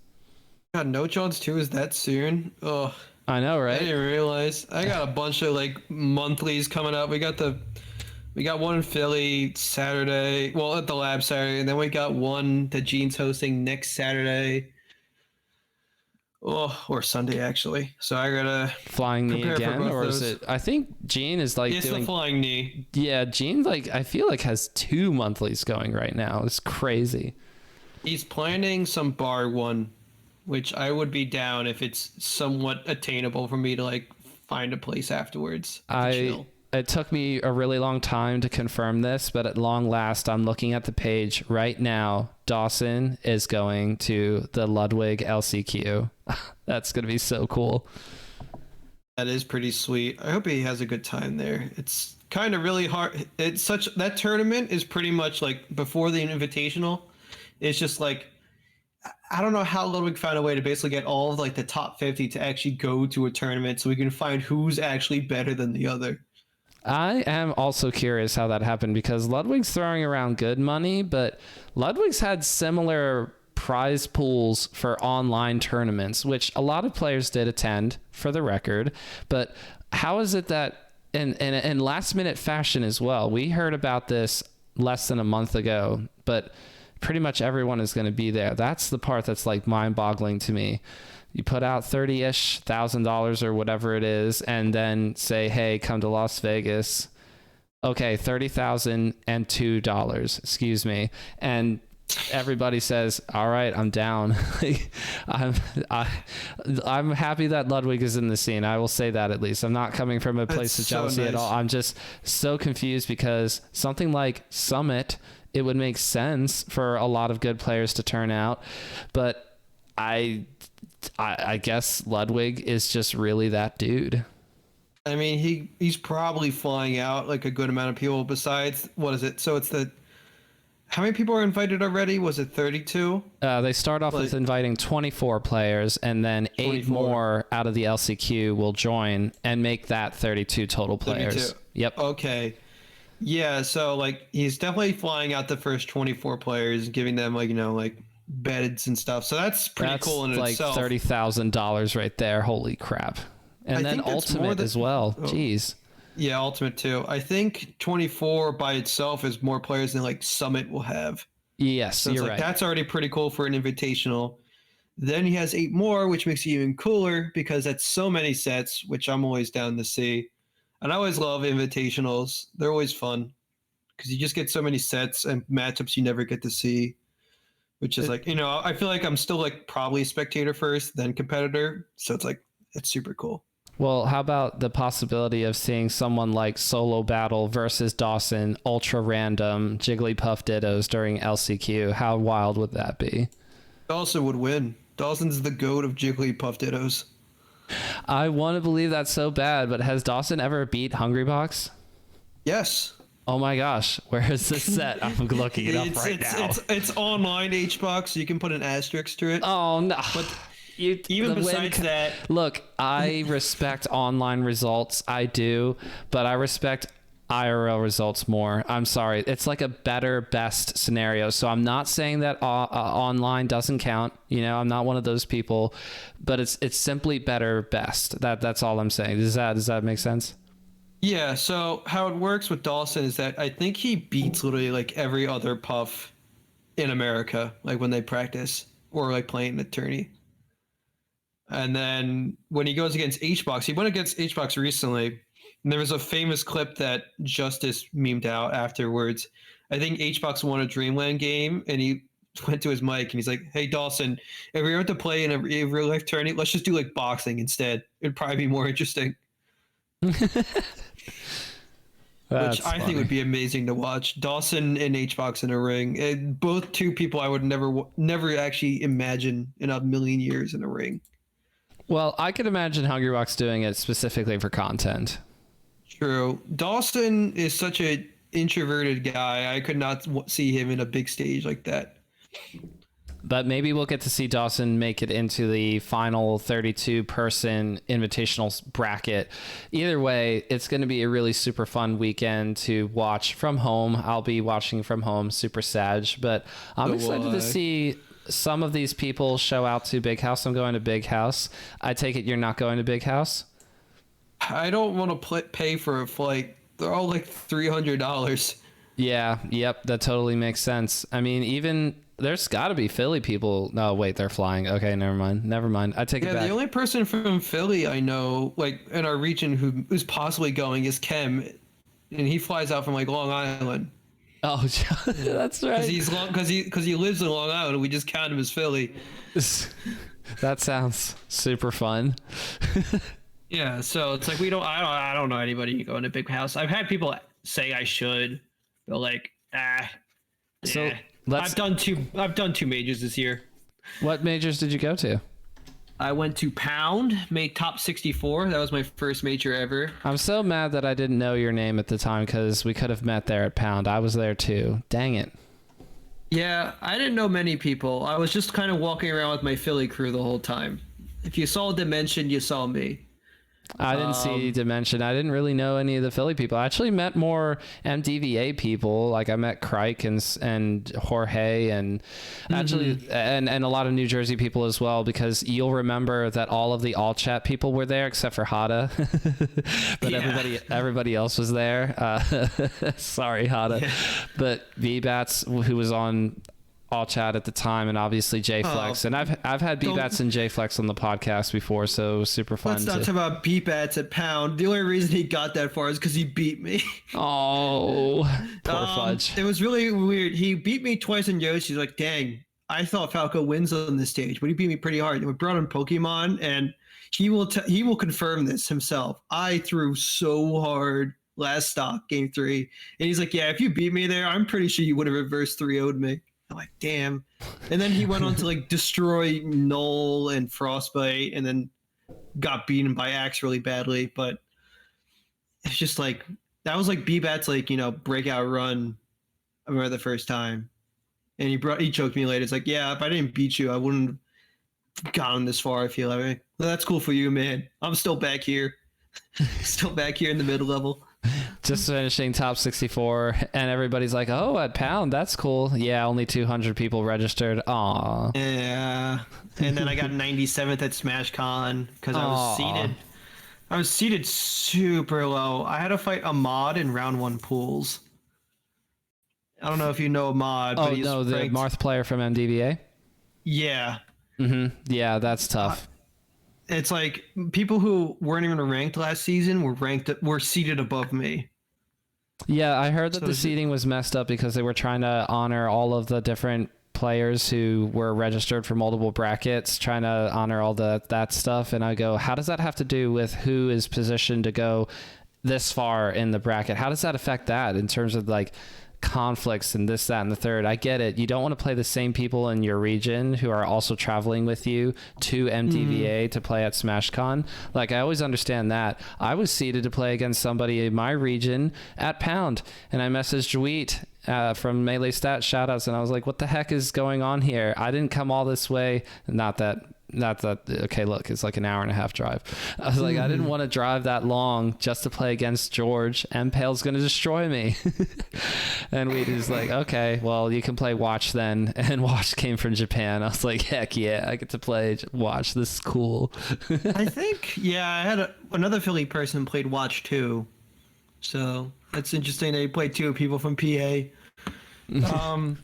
B: God, No Johns 2 is that soon? Oh,
A: I know, right?
B: I didn't realize. I got a bunch of like monthlies coming up. We got one in Philly Saturday. Well, at the lab Saturday, and then we got one that Gene's hosting next Saturday. Oh, or Sunday actually. So I gotta
A: flying knee again, or is it? I think Gene is like
B: doing the flying knee.
A: Yeah, Gene I feel like has 2 monthlies going right now. It's crazy.
B: He's planning some bar one, which I would be down if it's somewhat attainable for me to like find a place afterwards.
A: It took me a really long time to confirm this, but at long last, I'm looking at the page right now. Dawson is going to the Ludwig LCQ. That's going to be so cool.
B: That is pretty sweet. I hope he has a good time there. It's kind of really hard. That tournament is pretty much like before the Invitational. It's just like, I don't know how Ludwig found a way to basically get all of like the top 50 to actually go to a tournament so we can find who's actually better than the other.
A: I am also curious how that happened because Ludwig's throwing around good money, but Ludwig's had similar prize pools for online tournaments, which a lot of players did attend for the record. But how is it that in last minute fashion as well? We heard about this less than a month ago, but pretty much everyone is going to be there. That's the part that's like mind boggling to me. You put out $30,000 or whatever it is, and then say, hey, come to Las Vegas. Okay, $30,002, excuse me. And everybody says, all right, I'm down. I'm I'm happy that Ludwig is in the scene. I will say that at least. I'm not coming from a place of jealousy at all. I'm just so confused because something like Summit, it would make sense for a lot of good players to turn out, but I guess Ludwig is just really that dude.
B: I mean, he's probably flying out like a good amount of people besides, what is it? So it's how many people are invited already? Was it 32?
A: They start off with inviting 24 players, and then 8 more out of the LCQ will join and make that 32 total players.
B: 32.
A: Yep.
B: Okay. Yeah, so like he's definitely flying out the first 24 players, giving them like beds and stuff. So that's pretty cool in itself.
A: That's like $30,000 right there. Holy crap. And then Ultimate as well. Jeez.
B: Yeah, Ultimate too. I think 24 by itself is more players than like Summit will have.
A: Yes,
B: so
A: you're right.
B: That's already pretty cool for an invitational. Then he has 8 more, which makes it even cooler because that's so many sets, which I'm always down to see. And I always love invitationals. They're always fun because you just get so many sets and matchups you never get to see, which is I feel like I'm still like probably spectator first, then competitor. So it's super cool.
A: Well, how about the possibility of seeing someone like Solo Battle versus Dawson, ultra random Jigglypuff Dittos during LCQ? How wild would that be?
B: Dawson would win. Dawson's the GOAT of Jigglypuff Dittos.
A: I want to believe that so bad, but has Dawson ever beat Hungrybox?
B: Yes.
A: Oh my gosh, where is this set? I'm looking it up now.
B: It's online HBox, so you can put an asterisk to it.
A: Oh no. But
B: even besides that,
A: look, I respect online results, I do, but I respect IRL results more. I'm sorry, it's like a better best scenario. So I'm not saying that online doesn't count. I'm not one of those people, but it's simply better best. That's all I'm saying. Does that make sense?
B: Yeah. So how it works with Dawson is that I think he beats literally like every other puff in America, like when they practice or like playing the tourney. And then when he goes against HBox, he went against HBox recently. And there was a famous clip that Justice memed out afterwards. I think HBox won a Dreamland game, and he went to his mic and he's like, "Hey Dawson, if we were to play in a real life tourney, let's just do like boxing instead. It'd probably be more interesting." Which I think would be amazing to watch. Dawson and HBox in a ring. Both two people I would never actually imagine in a million years in a ring.
A: Well, I could imagine Hungrybox doing it specifically for content.
B: True. Dawson is such an introverted guy. I could not see him in a big stage like that.
A: But maybe we'll get to see Dawson make it into the final 32-person invitational bracket. Either way, it's going to be a really super fun weekend to watch from home. I'll be watching from home, super sad. But I'm excited to see some of these people show out to Big House. I'm going to Big House. I take it you're not going to Big House?
B: I don't want to pay for a flight. They're all like $300.
A: Yeah, yep, that totally makes sense. I mean, even there's got to be Philly people. No, wait, they're flying. Okay, never mind. I take it back.
B: The only person from Philly I know, like in our region, who's possibly going is Kem, and he flies out from like Long Island.
A: Oh, that's right.
B: Because he lives in Long Island, and we just count him as Philly.
A: That sounds super fun.
B: Yeah, so it's like I don't know anybody going to Big House. I've had people say I should, but like
A: So
B: I've done two majors this year.
A: What majors did you go to?
B: I went to Pound, made top 64. That was my first major ever.
A: I'm so mad that I didn't know your name at the time because we could have met there at Pound. I was there too. Dang it.
B: Yeah, I didn't know many people. I was just kind of walking around with my Philly crew the whole time. If you saw Dimension, you saw me.
A: I didn't see Dimension. I didn't really know any of the Philly people. I actually met more MDVA people. Like I met Crike and Jorge and actually and a lot of New Jersey people as well, because you'll remember that all of the all chat people were there except for Hada. But everybody else was there. Sorry, Hada. Yeah. But VBats, who was on all chat at the time, and obviously JFlex. And I've had B-Bats and JFlex on the podcast before, so it was super fun.
B: Let's not talk about B-Bats at Pound. The only reason he got that far is because he beat me.
A: Oh, poor Fudge.
B: It was really weird. He beat me twice in Yoshi. He's like, dang, I thought Falco wins on this stage, but he beat me pretty hard. And we brought in Pokemon, and he will confirm this himself. I threw so hard last stock, game 3. And he's like, yeah, if you beat me there, I'm pretty sure you would have reverse 3-0'd me. I'm like, damn. And then he went on to like destroy Null and Frostbite, and then got beaten by Axe really badly. But it's just like, that was like B-Bat's like, breakout run. I remember the first time. And he choked me later. It's like, yeah, if I didn't beat you, I wouldn't have gotten this far, I feel like. Well, that's cool for you, man. I'm still back here. Still back here in the mid level.
A: Just finishing top 64, and everybody's like, oh, at Pound, that's cool. Yeah, only 200 people registered. Aw.
B: Yeah. And then I got 97th at SmashCon because I was seated super low. I had to fight Ahmad in round 1 pools. I don't know if you know Ahmad.
A: Oh,
B: but he's
A: no, the
B: ranked...
A: Marth player from MDVA?
B: Yeah.
A: Mm-hmm. Yeah, that's tough.
B: It's like people who weren't even ranked last season were seated above me.
A: Yeah, I heard that the seating was messed up because they were trying to honor all of the different players who were registered for multiple brackets, trying to honor all that stuff. And I go, how does that have to do with who is positioned to go this far in the bracket? How does that affect that in terms of like conflicts and this, that, and the third? I get it. You don't want to play the same people in your region who are also traveling with you to MTVA to play at SmashCon. Like, I always understand that. I was seated to play against somebody in my region at Pound, and I messaged Wheat from Melee Stats shoutouts, and I was like, what the heck is going on here? I didn't come all this way. Not that okay, look, it's like an hour and a half drive. I was like, I didn't want to drive that long just to play against George. MPale's going to destroy me. And we was like, okay, well, you can play Watch then. And Watch came from Japan. I was like, heck yeah, I get to play Watch. This is cool.
B: I think, yeah, I had another Philly person played Watch too. So that's interesting. They played 2 people from PA. Yeah.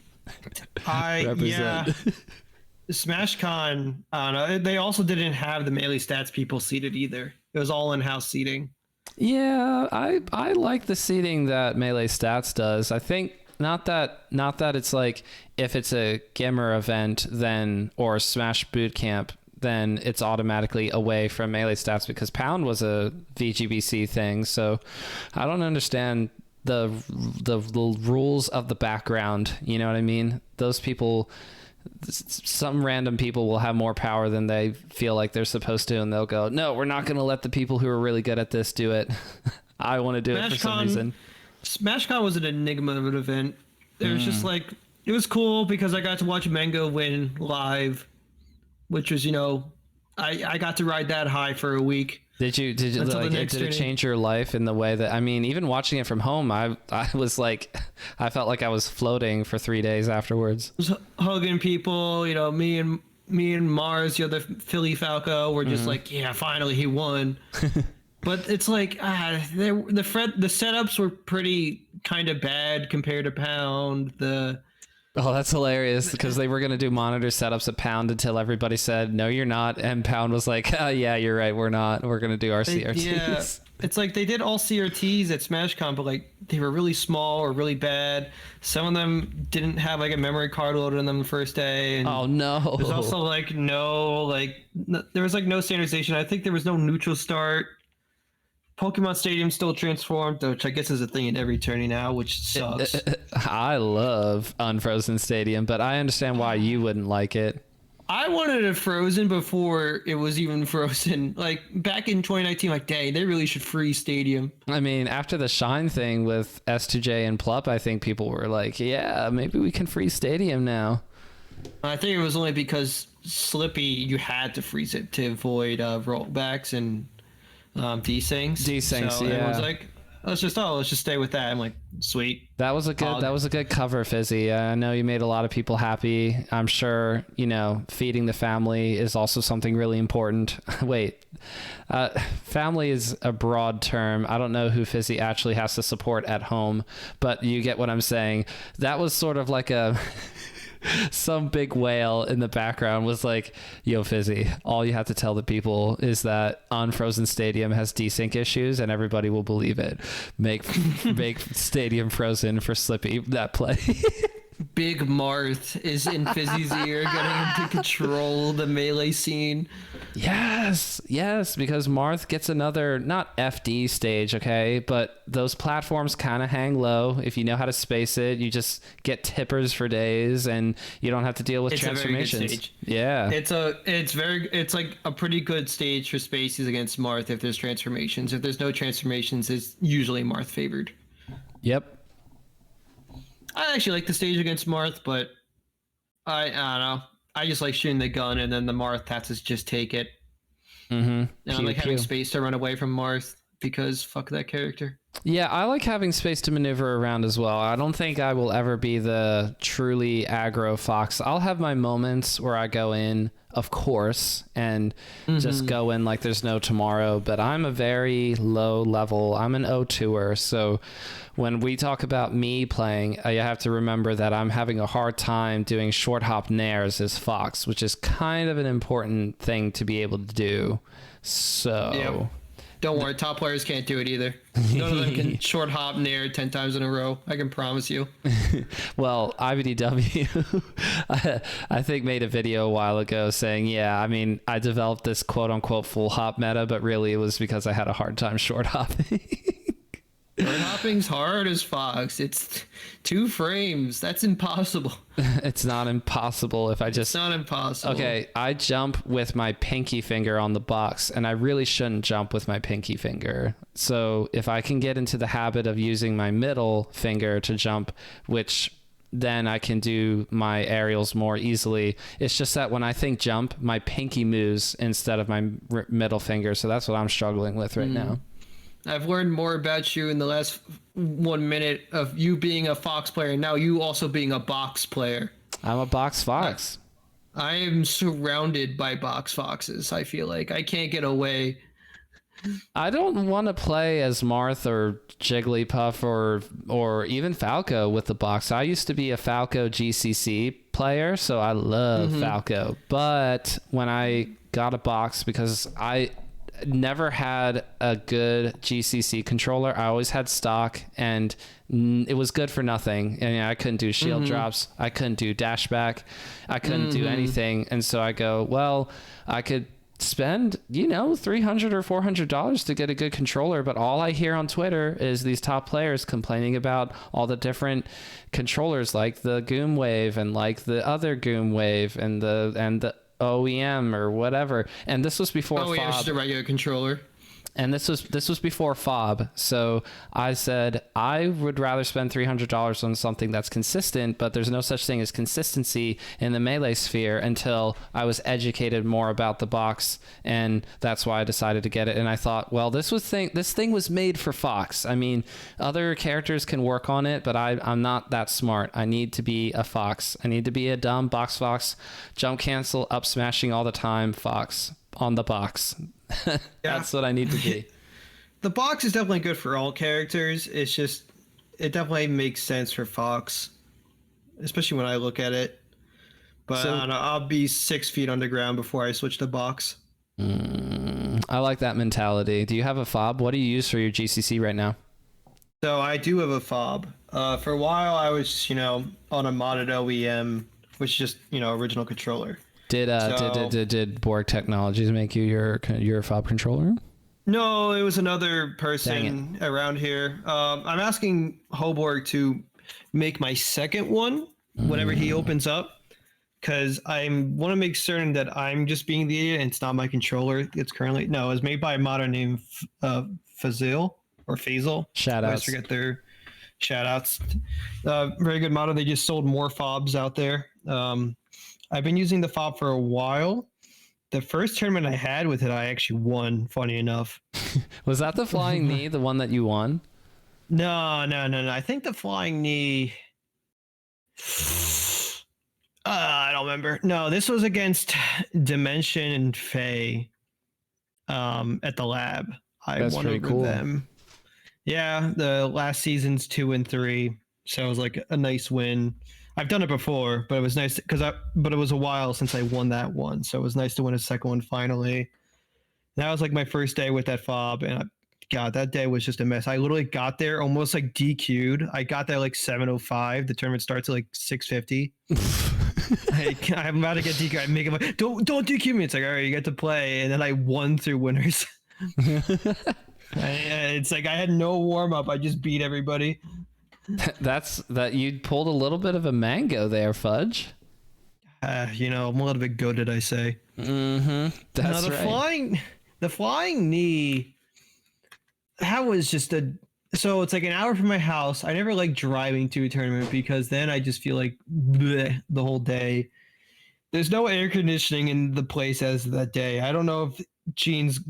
B: SmashCon, I don't know. They also didn't have the Melee Stats people seated either. It was all in-house seating.
A: Yeah, I like the seating that Melee Stats does. I think not that it's like if it's a Gimmer event then or Smash Bootcamp, then it's automatically away from Melee Stats because Pound was a VGBC thing. So I don't understand the rules of the background. You know what I mean? Those people. Some random people will have more power than they feel like they're supposed to, and they'll go, no, we're not going to let the people who are really good at this do it. I want to do it for some reason.
B: SmashCon was an enigma of an event. It was just like, it was cool because I got to watch Mango win live, which was, I got to ride that high for a week.
A: Did it change your life in the way that, I mean, even watching it from home, I was like, I felt like I was floating for 3 days afterwards.
B: I was hugging people, me and Mars, the other Philly Falco, were just like, yeah, finally he won. But it's like, the setups were pretty kind of bad compared to Pound.
A: Oh, that's hilarious because they were going to do monitor setups at Pound until everybody said, no, you're not. And Pound was like, oh, yeah, you're right. We're not. We're going to do our CRTs.
B: Yeah, it's like they did all CRTs at SmashCon, but like they were really small or really bad. Some of them didn't have like a memory card loaded on them the first day. And
A: oh, no.
B: There's also there was like no standardization. I think there was no neutral start. Pokemon Stadium still transformed, which I guess is a thing in every tourney now, which sucks.
A: I love Unfrozen Stadium, but I understand why you wouldn't like it.
B: I wanted it frozen before it was even frozen. Like back in 2019, like, dang, they really should freeze Stadium.
A: I mean, after the Shine thing with S2J and Plup, I think people were like, yeah, maybe we can freeze Stadium now.
B: I think it was only because Slippy, you had to freeze it to avoid rollbacks and desyncs. So everyone's like, let's just stay with that. I'm like, sweet.
A: That was a good cover, Fizzy. I know you made a lot of people happy. I'm sure, feeding the family is also something really important. Wait, family is a broad term. I don't know who Fizzy actually has to support at home, but you get what I'm saying. That was sort of like some big whale in the background was like, yo, Fizzy, all you have to tell the people is that Unfrozen Stadium has desync issues and everybody will believe it. Make Stadium frozen for Slippy, that play.
C: Big Marth is in Fizzy's ear, getting him to control the melee scene.
A: Yes, because Marth gets another, not FD stage, okay, but those platforms kind of hang low. If you know how to space it, you just get tippers for days, and you don't have to deal with transformations.
C: A very good stage.
A: Yeah,
C: it's like a pretty good stage for spaces against Marth if there's transformations. If there's no transformations, it's usually Marth favored.
A: Yep.
C: I actually like the stage against Marth, but I don't know. I just like shooting the gun, and then the Marth has to just take it.
A: Mm-hmm.
C: And I like having space to run away from Marth because fuck that character.
A: Yeah, I like having space to maneuver around as well. I don't think I will ever be the truly aggro fox. I'll have my moments where I go in, of course, and just go in like there's no tomorrow. But I'm a very low level. I'm an O2er. So when we talk about me playing, you have to remember that I'm having a hard time doing short hop nairs as fox, which is kind of an important thing to be able to do. So...
C: Yep. Don't worry, top players can't do it either. None of them can short hop nair 10 times in a row. I can promise you.
A: Well, IBDW, I think made a video a while ago saying, yeah, I mean, I developed this quote unquote full hop meta, but really it was because I had a hard time short hopping.
C: Short hopping's hard as fox. It's 2 frames. That's impossible.
A: It's not impossible if I just...
C: It's not impossible.
A: Okay, I jump with my pinky finger on the box, and I really shouldn't jump with my pinky finger. So if I can get into the habit of using my middle finger to jump, which then I can do my aerials more easily. It's just that when I think jump, my pinky moves instead of my middle finger. So that's what I'm struggling with right now.
C: I've learned more about you in the last 1 minute of you being a fox player, and now you also being a box player.
A: I'm a box fox.
C: I am surrounded by box foxes. I feel like I can't get away.
A: I don't want to play as Marth or Jigglypuff or even Falco with the box. I used to be a Falco GCC player, so I love Falco. But when I got a box, because I never had a good GCC controller. I always had stock, and it was good for nothing. And I couldn't do shield drops. I couldn't do dash back. I couldn't do anything. And so I go, well, I could spend, $300 or $400 to get a good controller. But all I hear on Twitter is these top players complaining about all the different controllers, like the Goom Wave and like the other Goom Wave and the OEM or whatever. And this was before
C: FOB. Yeah, just a regular controller.
A: And this was before FOB. So I said I would rather spend $300 on something that's consistent, but there's no such thing as consistency in the Melee sphere until I was educated more about the box, and that's why I decided to get it. And I thought, well, this thing was made for Fox. I mean, other characters can work on it, but I'm not that smart. I need to be a Fox. I need to be a dumb box Fox, jump cancel, up smashing all the time Fox on the box. That's what I need to be.
B: The box is definitely good for all characters. It's just, it definitely makes sense for Fox, especially when I look at it. But
A: So-
B: I don't know, I'll be 6 feet underground before I switch to box.
A: I like that mentality. Do you have a FOB? What do you use for your GCC right now?
B: So I do have a FOB. For a while, I was, on a modded OEM, which is just, original controller.
A: Did Borg Technologies make you your FOB controller?
B: No, it was another person around here. I'm asking Hoborg to make my second one whenever he opens up, because I want to make certain that I'm just being the idiot and it's not my controller. It's made by a modder named Fazil or Faisal.
A: Shout
B: I always
A: outs.
B: forget their shout outs. Very good modder. They just sold more FOBs out there. I've been using the FOB for a while. The first tournament I had with it, I actually won, funny enough.
A: Was that the flying knee, the one that you won?
B: No. I think the flying knee... I don't remember. No, this was against Dimension and Faye at the lab.
A: That's
B: won
A: pretty
B: over
A: cool.
B: them. Yeah, the last season's 2 and 3. So it was like a nice win. I've done it before, but it was nice but it was a while since I won that one, so it was nice to win a second one finally. That was like my first day with that fob, and God, that day was just a mess. I literally got there almost like DQ'd. I got there like 7:05. The tournament starts at like 6:50. I'm about to get DQ'd. I make him like, don't DQ me. It's like, all right, you get to play, and then I won through winners. It's like I had no warm up. I just beat everybody.
A: That you pulled a little bit of a mango there, Fudge.
B: I'm a little bit goated, I say.
A: Mm-hmm. That's right.
B: The flying knee. That was just so it's like an hour from my house. I never like driving to a tournament because then I just feel like bleh the whole day. There's no air conditioning in the place as that day. I don't know if Gene's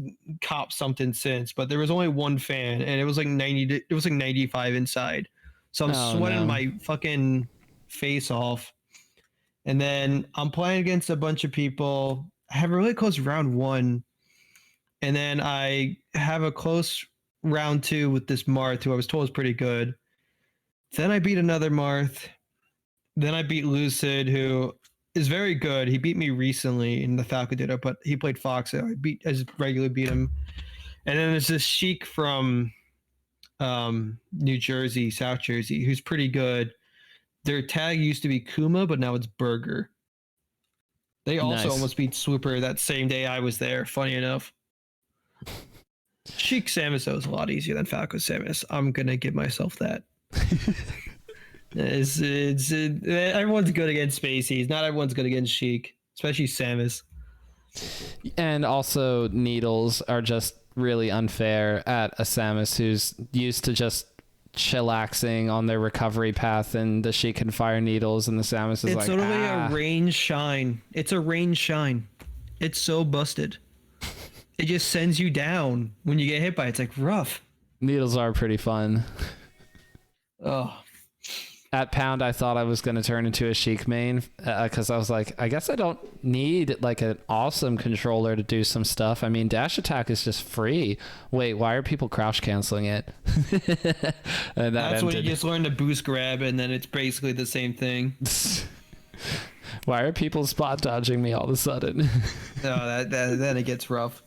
B: copped something since, but there was only one fan and it was like 90. It was like 95 inside. So I'm sweating my fucking face off. And then I'm playing against a bunch of people. I have a really close round one. And then I have a close round two with this Marth, who I was told is pretty good. Then I beat another Marth. Then I beat Lucid, who is very good. He beat me recently in the Falco Ditto, but he played Fox, so I just regularly beat him. And then there's this Sheik from New Jersey, South Jersey, who's pretty good. Their tag used to be Kuma, but now it's Burger. They also almost beat Swooper that same day I was there, funny enough. Sheik Samus is a lot easier than Falco Samus. I'm gonna give myself that. Everyone's good against Spaceys. Not everyone's good against Sheik, especially Samus.
A: And also, Needles are just really unfair at a Samus who's used to just chillaxing on their recovery path, and the Sheik can fire needles, and the Samus is
B: it's
A: like,
B: literally a range shine. It's a range shine. It's so busted. It just sends you down when you get hit by it. It's like rough.
A: Needles are pretty fun.
B: Oh.
A: At Pound, I thought I was going to turn into a Sheik main because I was like, I guess I don't need like an awesome controller to do some stuff. I mean, dash attack is just free. Wait, why are people crouch canceling it? And
B: that's when you just learn to boost grab, and then it's basically the same thing.
A: Why are people spot dodging me all of a sudden?
B: No, then it gets rough.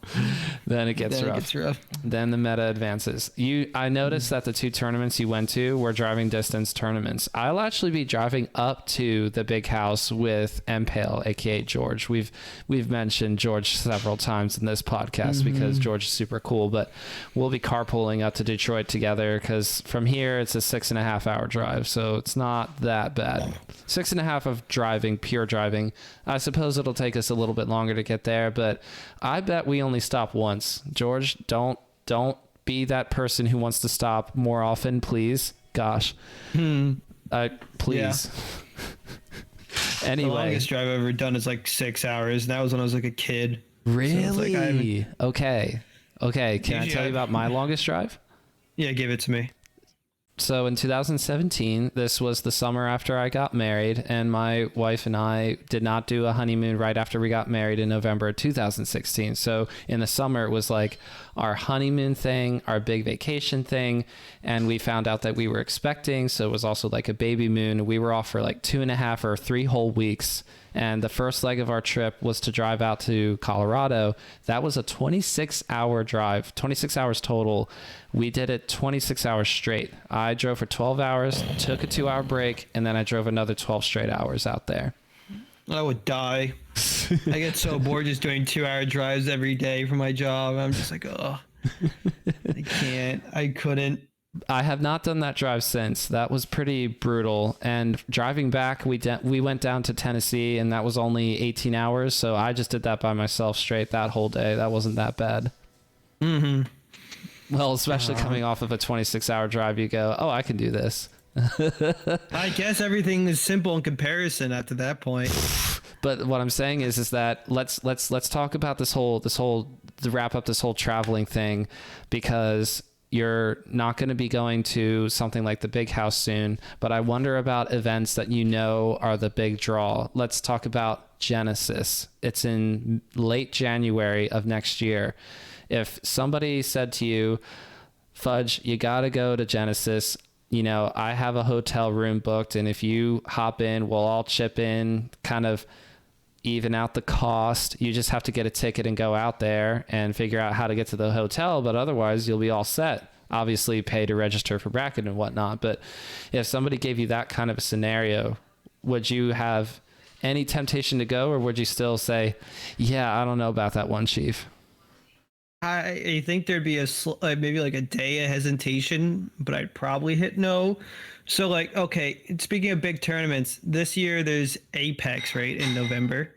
A: Then it gets rough. Then the meta advances. I noticed that the two tournaments you went to were driving distance tournaments. I'll actually be driving up to the big house with Mpale, aka George. We've mentioned George several times in this podcast because George is super cool, but we'll be carpooling up to Detroit together because from here it's a 6.5 hour drive, so it's not that bad. 6.5 of driving, pure driving. I suppose it'll take us a little bit longer to get there, but I bet we only stop once. George, don't be that person who wants to stop more often, please. Gosh. Please.
B: Yeah.
A: Anyway.
B: The longest drive I've ever done is like 6 hours, and that was when I was like a kid.
A: Really?
B: So
A: okay. Can I tell you about my longest drive?
B: Yeah, give it to me.
A: So in 2017, this was the summer after I got married, and my wife and I did not do a honeymoon right after we got married in November of 2016. So in the summer, it was like our honeymoon thing, our big vacation thing, and we found out that we were expecting, so it was also like a baby moon. We were off for like 2.5 or 3 whole weeks, and the first leg of our trip was to drive out to Colorado. That was a 26-hour drive, 26 hours total. We did it 26 hours straight. I drove for 12 hours, took a 2-hour break, and then I drove another 12 straight hours out there.
B: I would die. I get so bored just doing 2-hour drives every day for my job. I'm just like, oh, I can't. I couldn't.
A: I have not done that drive since. That was pretty brutal. And driving back, we went down to Tennessee, and that was only 18 hours. So I just did that by myself straight that whole day. That wasn't that bad.
B: Mm-hmm.
A: Well, especially coming off of a 26-hour drive, you go, oh, I can do this.
B: I guess everything is simple in comparison after that point.
A: But what I'm saying is that let's talk about to wrap up this whole traveling thing, because you're not going to be going to something like the big house soon, but I wonder about events that are the big draw. Let's talk about Genesis. It's in late January of next year. If somebody said to you, Fudge, you got to go to Genesis, I have a hotel room booked, and if you hop in, we'll all chip in, kind of even out the cost. You just have to get a ticket and go out there and figure out how to get to the hotel, but otherwise you'll be all set. Obviously pay to register for bracket and whatnot. But if somebody gave you that kind of a scenario, would you have any temptation to go, or would you still say, yeah, I don't know about that one, Chief?
B: I think there'd be maybe like a day of hesitation, but I'd probably hit no. So like, okay, speaking of big tournaments, this year there's Apex, right, in November.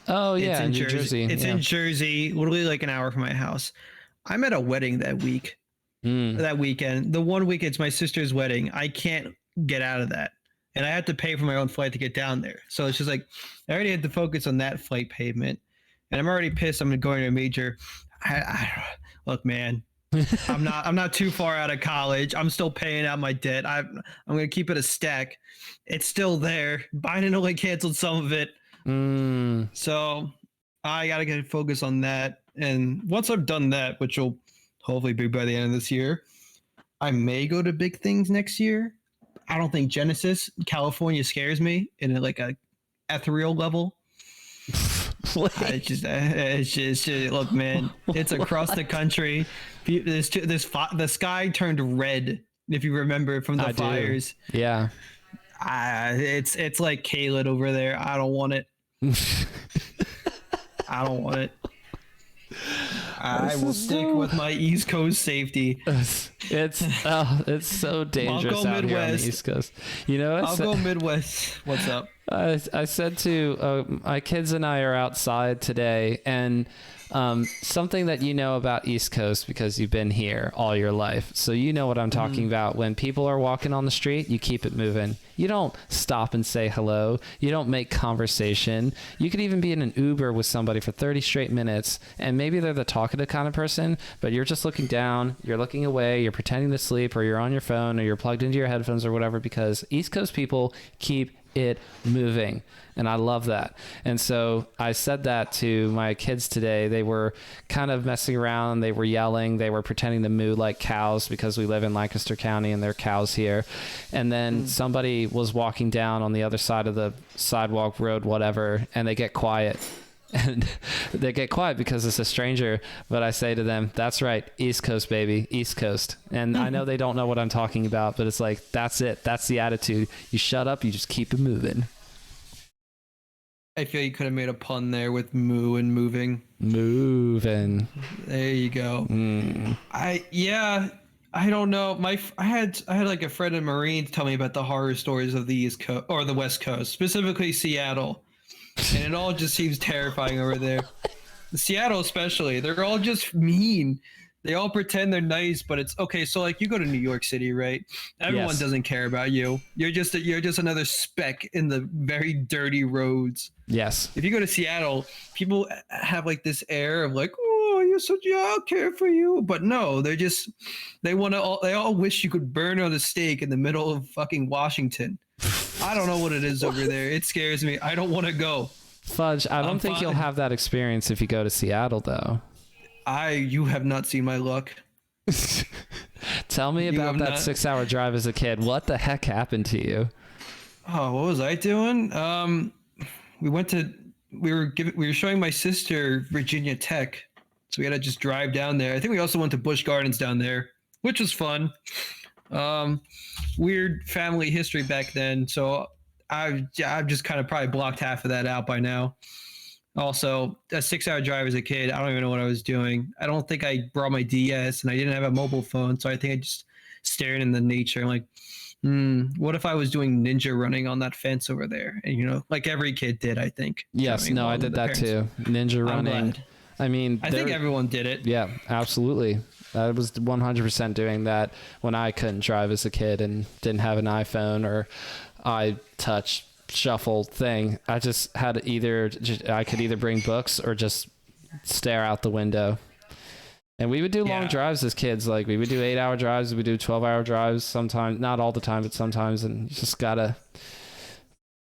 A: Oh yeah,
B: it's in
A: New Jersey.
B: It's in Jersey, literally like an hour from my house. I'm at a wedding that weekend. The one week it's my sister's wedding. I can't get out of that, and I have to pay for my own flight to get down there. So it's just like I already had to focus on that flight payment, and I'm already pissed. I'm going to a major. Look, man, I'm not too far out of college. I'm still paying out my debt. I'm gonna keep it a stack. It's still there. Biden only canceled some of it, so I gotta get focused on that. And once I've done that, which will hopefully be by the end of this year, I may go to big things next year. I don't think Genesis California scares me in like a ethereal level. It's just look, man. It's across the country. The sky turned red, if you remember from the fires.
A: Yeah.
B: It's like Khaled over there. I don't want it. I don't want it. I will stick with my East Coast safety.
A: It's so dangerous out here on the East Coast.
B: I'll go Midwest. What's up?
A: I said to my kids and I are outside today, and something that about East Coast because you've been here all your life, so you know what I'm talking about. When people are walking on the street, you keep it moving. You don't stop and say hello. You don't make conversation. You could even be in an Uber with somebody for 30 straight minutes, and maybe they're the talkative kind of person, but you're just looking down, you're looking away, you're pretending to sleep, or you're on your phone, or you're plugged into your headphones or whatever, because East Coast people keep it moving, and I love that. And so I said that to my kids today. They were kind of messing around, they were yelling, they were pretending to moo like cows because we live in Lancaster County and there are cows here. And then somebody was walking down on the other side of the sidewalk, road, whatever, and they get quiet. And they get quiet because it's a stranger. But I say to them, that's right, East Coast, baby, East Coast. And I know they don't know what I'm talking about, but it's like, that's it. That's the attitude. You shut up, you just keep it moving.
B: I feel you could have made a pun there with moo and moving.
A: Moving.
B: There you go. I don't know. I had like a friend in Marines tell me about the horror stories of the East Coast or the West Coast, specifically Seattle. And it all just seems terrifying over there. Seattle especially, they're all just mean. They all pretend they're nice, but it's okay. So like you go to New York City, right? Everyone doesn't care about you. You're just another speck in the very dirty roads.
A: Yes.
B: If you go to Seattle, people have like this air of like, oh, you're such, I'll care for you. But no, they all wish you could burn on a stake in the middle of fucking Washington. I don't know what it is over there. It scares me. I don't want to go.
A: Fudge, I don't think you'll have that experience if you go to Seattle, though.
B: You have not seen my luck.
A: Tell me about that 6-hour drive as a kid. What the heck happened to you?
B: Oh, what was I doing? We were showing my sister Virginia Tech, so we had to just drive down there. I think we also went to Busch Gardens down there, which was fun. Weird family history back then, so I've just kind of probably blocked half of that out by now. Also, a 6-hour drive as a kid, I don't even know what I was doing. I don't think I brought my DS, and I didn't have a mobile phone, so I think I just stared in the nature like, what if I was doing ninja running on that fence over there? And like every kid did, I think.
A: Yes, no, I did that too. Ninja running. I mean,
B: I think everyone did it.
A: Yeah, absolutely. I was 100% doing that when I couldn't drive as a kid and didn't have an iPhone or iTouch shuffle thing. I just had I could either bring books or just stare out the window. And we would do long drives as kids. Like we would do 8-hour drives. We would do 12-hour drives sometimes, not all the time, but sometimes. And you just gotta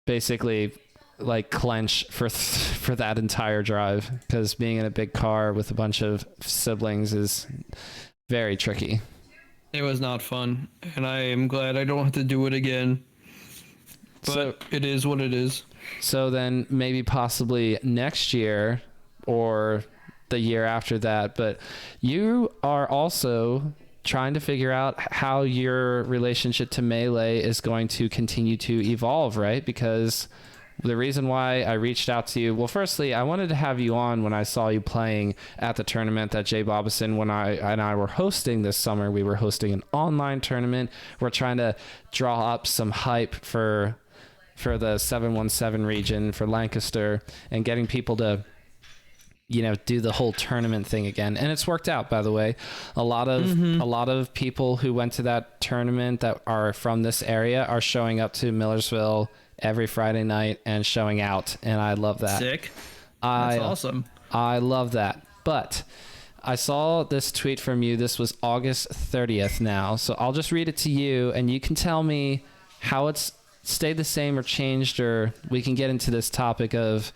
A: basically like clench for that entire drive, because being in a big car with a bunch of siblings is very tricky.
C: It was not fun, and I am glad I don't have to do it again. But
A: So
C: it is what it is.
A: so then maybe possibly next year or the year after that, but you are also trying to figure out how your relationship to Melee is going to continue to evolve, right? Because the reason why I reached out to you, well, firstly, I wanted to have you on when I saw you playing at the tournament that Jay Bobison when I were hosting this summer. We were hosting an online tournament. We're trying to draw up some hype for the 717 region for Lancaster and getting people to do the whole tournament thing again. And it's worked out, by the way. A lot of people who went to that tournament that are from this area are showing up to Millersville every Friday night and showing out. And I love that.
C: Sick. That's awesome.
A: I love that. But I saw this tweet from you. This was August 30th now. So I'll just read it to you and you can tell me how it's stayed the same or changed, or we can get into this topic of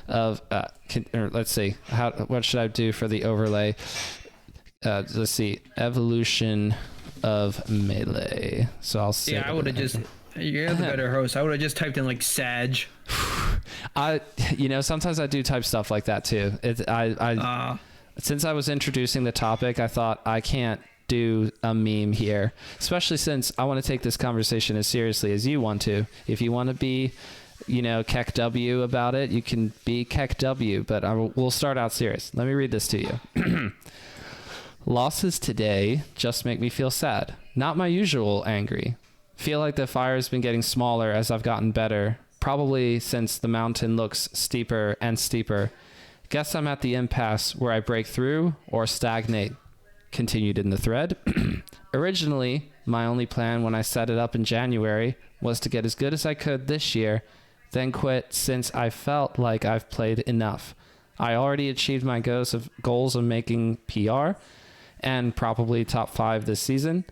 A: let's see, what should I do for the overlay? Let's see, evolution of Melee. So I'll say.
C: Yeah, I would have just. You're the better host. I would have just typed in like Sag.
A: Sometimes I do type stuff like that too. Since I was introducing the topic, I thought I can't do a meme here, especially since I want to take this conversation as seriously as you want to. If you want to be Keck W about it, you can be Keck W, but we'll start out serious. Let me read this to you. Losses today just make me feel sad. Not my usual angry. Feel like the fire's been getting smaller as I've gotten better, probably since the mountain looks steeper and steeper. Guess I'm at the impasse where I break through or stagnate. Continued in the thread. Originally, my only plan when I set it up in January was to get as good as I could this year, then quit since I felt like I've played enough. I already achieved my goals of making PR and probably top 5 this season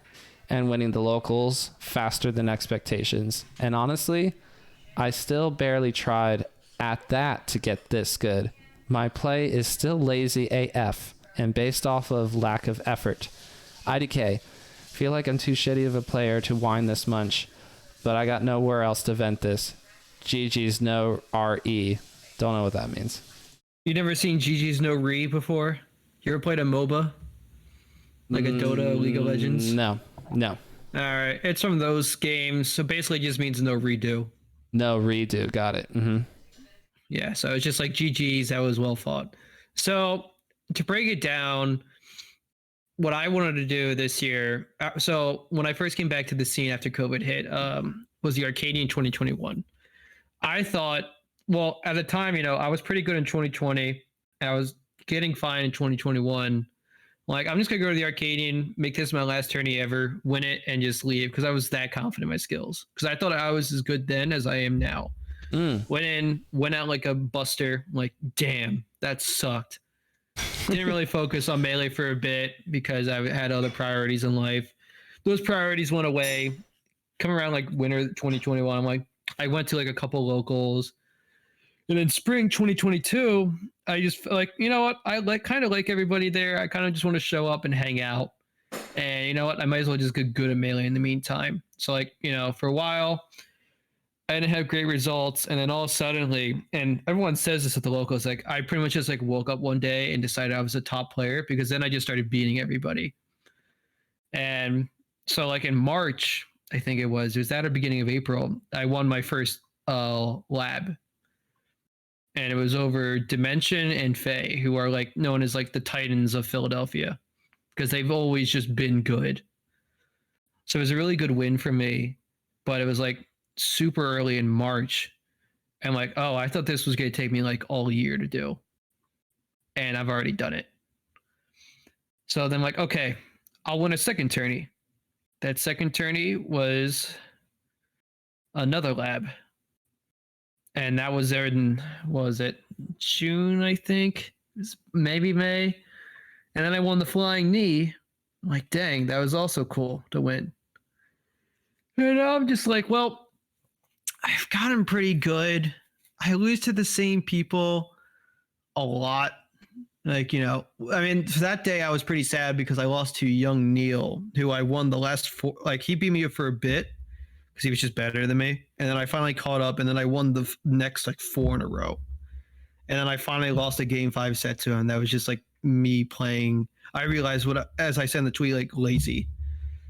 A: and winning the locals faster than expectations. And honestly, I still barely tried at that to get this good. My play is still lazy AF and based off of lack of effort. IDK, feel like I'm too shitty of a player to whine this much, but I got nowhere else to vent this. GG's no RE. Don't know what that means.
C: You never seen GG's no Re before? You ever played a MOBA? Like a Dota, League of Legends?
A: No.
C: Alright, it's from those games, so basically it just means no redo.
A: No redo, got it. Mm-hmm.
C: Yeah, so it's just like GG's, that was well fought. So to break it down, what I wanted to do this year, so when I first came back to the scene after COVID hit, was the Arcadian 2021. I thought, well, at the time, I was pretty good in 2020. I was getting fine in 2021. Like, I'm just going to go to the Arcadian, make this my last tourney ever, win it, and just leave, because I was that confident in my skills. Because I thought I was as good then as I am now. Went out like a buster. I'm like, damn, that sucked. Didn't really focus on Melee for a bit because I had other priorities in life. Those priorities went away. Come around like winter 2021, I'm like, I went to like a couple locals. And then spring 2022, I just felt like, you know what? I kind of like everybody there. I kind of just want to show up and hang out. And you know what? I might as well just get good at Melee in the meantime. So like, for a while, I didn't have great results. And then all suddenly, and everyone says this at the locals, like I pretty much just like woke up one day and decided I was a top player, because then I just started beating everybody. And so like in March, I think it was that or beginning of April, I won my first lab. And it was over Dimension and Faye, who are like known as like the Titans of Philadelphia, because they've always just been good. So it was a really good win for me, but it was like super early in March. I'm like, oh, I thought this was going to take me like all year to do. And I've already done it. So then I'm like, okay, I'll win a second tourney. That second tourney was another lab. And that was there in, what was it, June, I think? Maybe May. And then I won the Flying Knee. I'm like, dang, that was also cool to win. And I'm just like, well, I've gotten pretty good. I lose to the same people a lot.
B: Like, I mean, for that day I was pretty sad because I lost to young Neil, who I won the last four. Like, he beat me for a bit because he was just better than me. And then I finally caught up, and then I won the next like four in a row. And then I finally lost a game 5 set to him. That was just like me playing. I realized as I said in the tweet, like lazy.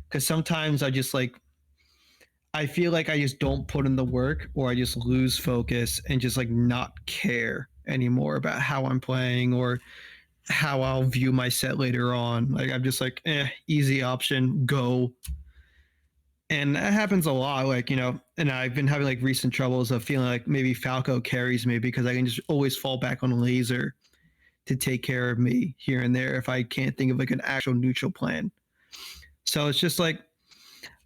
B: Because sometimes I feel like I just don't put in the work, or I just lose focus and just like not care anymore about how I'm playing or how I'll view my set later on. Like, I'm just like, easy option, go. And that happens a lot. Like, and I've been having like recent troubles of feeling like maybe Falco carries me because I can just always fall back on a laser to take care of me here and there if I can't think of like an actual neutral plan. So it's just like,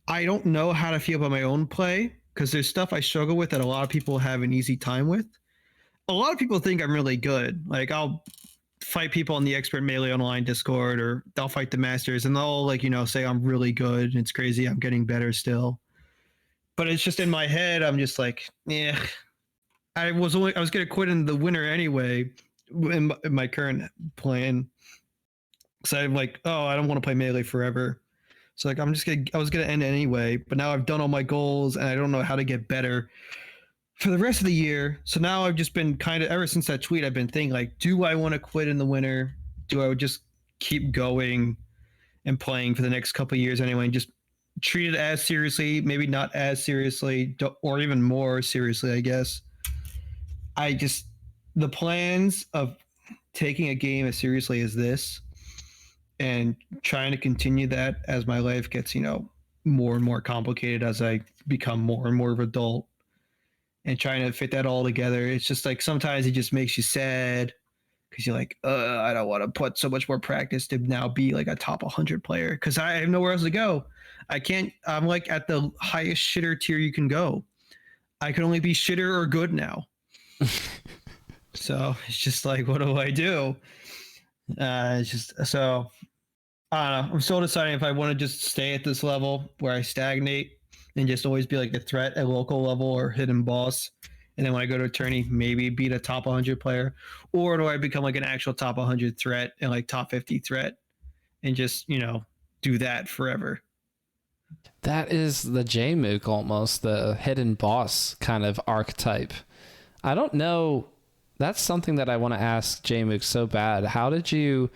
B: I don't know how to feel about my own play because there's stuff I struggle with that a lot of people have an easy time with. A lot of people think I'm really good. Like, I'll fight people on the Expert Melee Online Discord, or they'll fight the Masters, and they'll say I'm really good. And it's crazy. I'm getting better still. But it's just in my head. I'm just like, yeah. I was going to quit in the winter anyway in my current plan. So I'm like, oh, I don't want to play Melee forever. So like, I was going to end anyway, but now I've done all my goals and I don't know how to get better for the rest of the year. So now I've just been kind of, ever since that tweet, I've been thinking like, do I want to quit in the winter? Do I just keep going and playing for the next couple of years anyway, and just treat it as seriously, maybe not as seriously, or even more seriously, I guess. The plans of taking a game as seriously as this and trying to continue that as my life gets, more and more complicated as I become more and more of an adult, and trying to fit that all together. It's just like, sometimes it just makes you sad because you're like, I don't want to put so much more practice to now be like a top 100 player because I have nowhere else to go. I'm like at the highest shitter tier you can go. I can only be shitter or good now. So it's just like, what do I do? It's just, so I don't know. I'm still deciding if I want to just stay at this level where I stagnate and just always be like a threat at local level or hidden boss. And then when I go to a tourney, maybe beat a top 100 player, or do I become like an actual top 100 threat and like top 50 threat and just, do that forever.
A: That is the Jmook, almost the hidden boss kind of archetype. I don't know. That's something that I want to ask Jmook so bad. How did you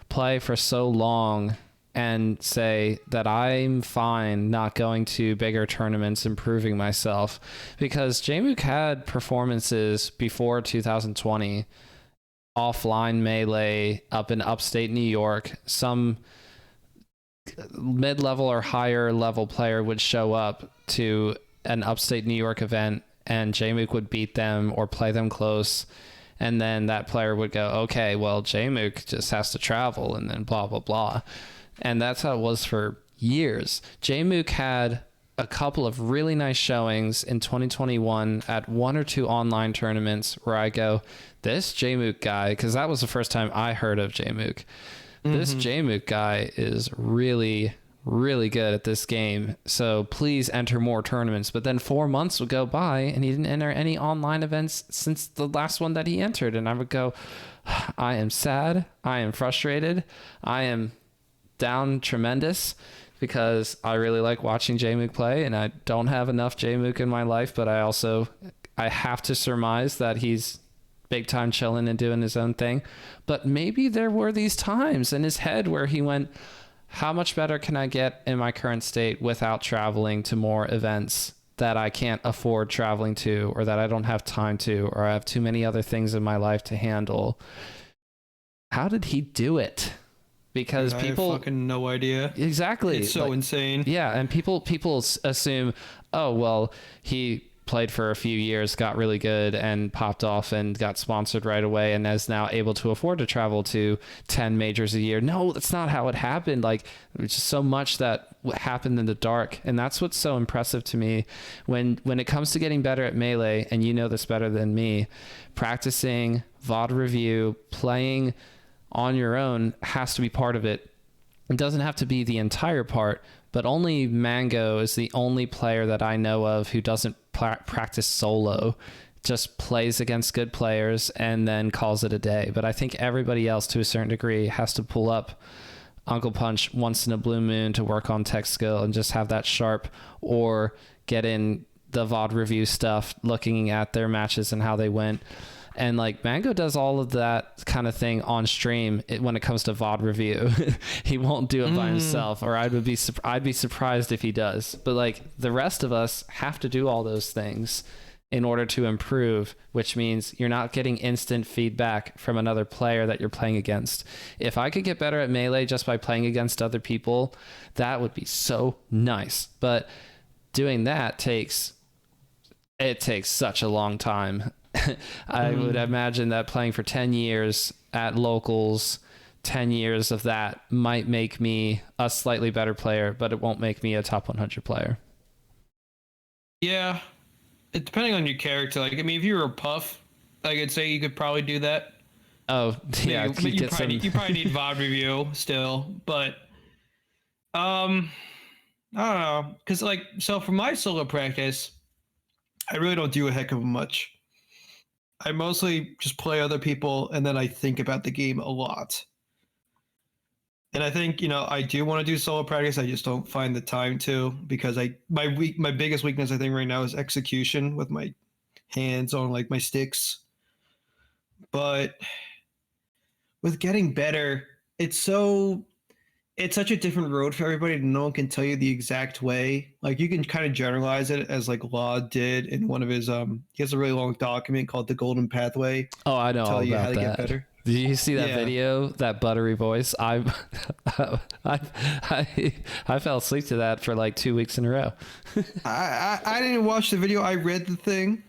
A: play for so long and say that I'm fine not going to bigger tournaments, improving myself? Because Jmook had performances before 2020, offline Melee up in upstate New York. Some mid-level or higher level player would show up to an upstate New York event and Jmook would beat them or play them close. And then that player would go, okay, well, Jmook just has to travel, and then blah, blah, blah. And that's how it was for years. Jmook had a couple of really nice showings in 2021 at 1 or 2 online tournaments where I go, this Jmook guy, because that was the first time I heard of Jmook. This Jmook guy is really, really good at this game. So please enter more tournaments. But then 4 months would go by and he didn't enter any online events since the last one that he entered. And I would go, I am sad. I am frustrated. I am down tremendous because I really like watching Jmook play, and I don't have enough Jmook in my life, but I have to surmise that he's big time chilling and doing his own thing. But maybe there were these times in his head where he went, how much better can I get in my current state without traveling to more events that I can't afford traveling to, or that I don't have time to, or I have too many other things in my life to handle? How did he do it? Because people,
B: I have fucking no idea.
A: Exactly.
B: It's so insane.
A: Yeah. And people assume, oh, well, he played for a few years, got really good, and popped off and got sponsored right away, and is now able to afford to travel to 10 majors a year. No, that's not how it happened. Like, there's just so much that happened in the dark. And that's what's so impressive to me when it comes to getting better at Melee, and you know this better than me, practicing, VOD review, playing on your own has to be part of it. It doesn't have to be the entire part, but only Mango is the only player that I know of who doesn't practice solo. just plays against good players and then calls it a day. But I think everybody else, to a certain degree, has to pull up Uncle Punch once in a blue moon to work on tech skill and just have that sharp, or get in the VOD review stuff, looking at their matches and how they went. And like Mango does all of that kind of thing on stream when it comes to VOD review. He won't do it by himself, or I'd be surprised if he does. But like the rest of us have to do all those things in order to improve, which means you're not getting instant feedback from another player that you're playing against. If I could get better at Melee just by playing against other people, that would be so nice. But doing that takes such a long time. I would imagine that playing for 10 years at locals, 10 years of that might make me a slightly better player, but it won't make me a top 100 player.
C: Yeah. Depending on your character. Like, I mean, if you were a Puff, I could say you could probably do that.
A: Oh, yeah.
C: You probably need VOD review still, but I don't know. Because, like, so for my solo practice, I really don't do a heck of much. I mostly just play other people, and then I think about the game a lot. And I think, I do want to do solo practice. I just don't find the time to, because my biggest weakness, I think, right now is execution with my hands on like my sticks. But with getting better, it's such a different road for everybody. No one can tell you the exact way. Like you can kind of generalize it as like Law did in one of his he has a really long document called The Golden Pathway.
A: Oh, I know all
C: tell you
A: about
C: how to
A: that.
C: get better.
A: Did you see that video? That buttery voice? I fell asleep to that for like 2 weeks in a row.
B: I didn't watch the video. I read the thing.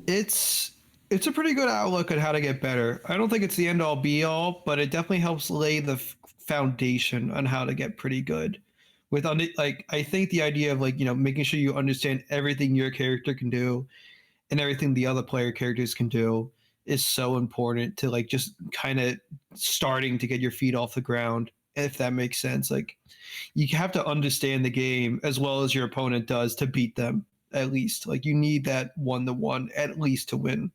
B: It's a pretty good outlook on how to get better. I don't think it's the end all be all, but it definitely helps lay the foundation on how to get pretty good. I think the idea of making sure you understand everything your character can do and everything the other player characters can do is so important to like just kind of starting to get your feet off the ground, if that makes sense. Like you have to understand the game as well as your opponent does to beat them, at least. Like you need that 1-to-1 at least to win.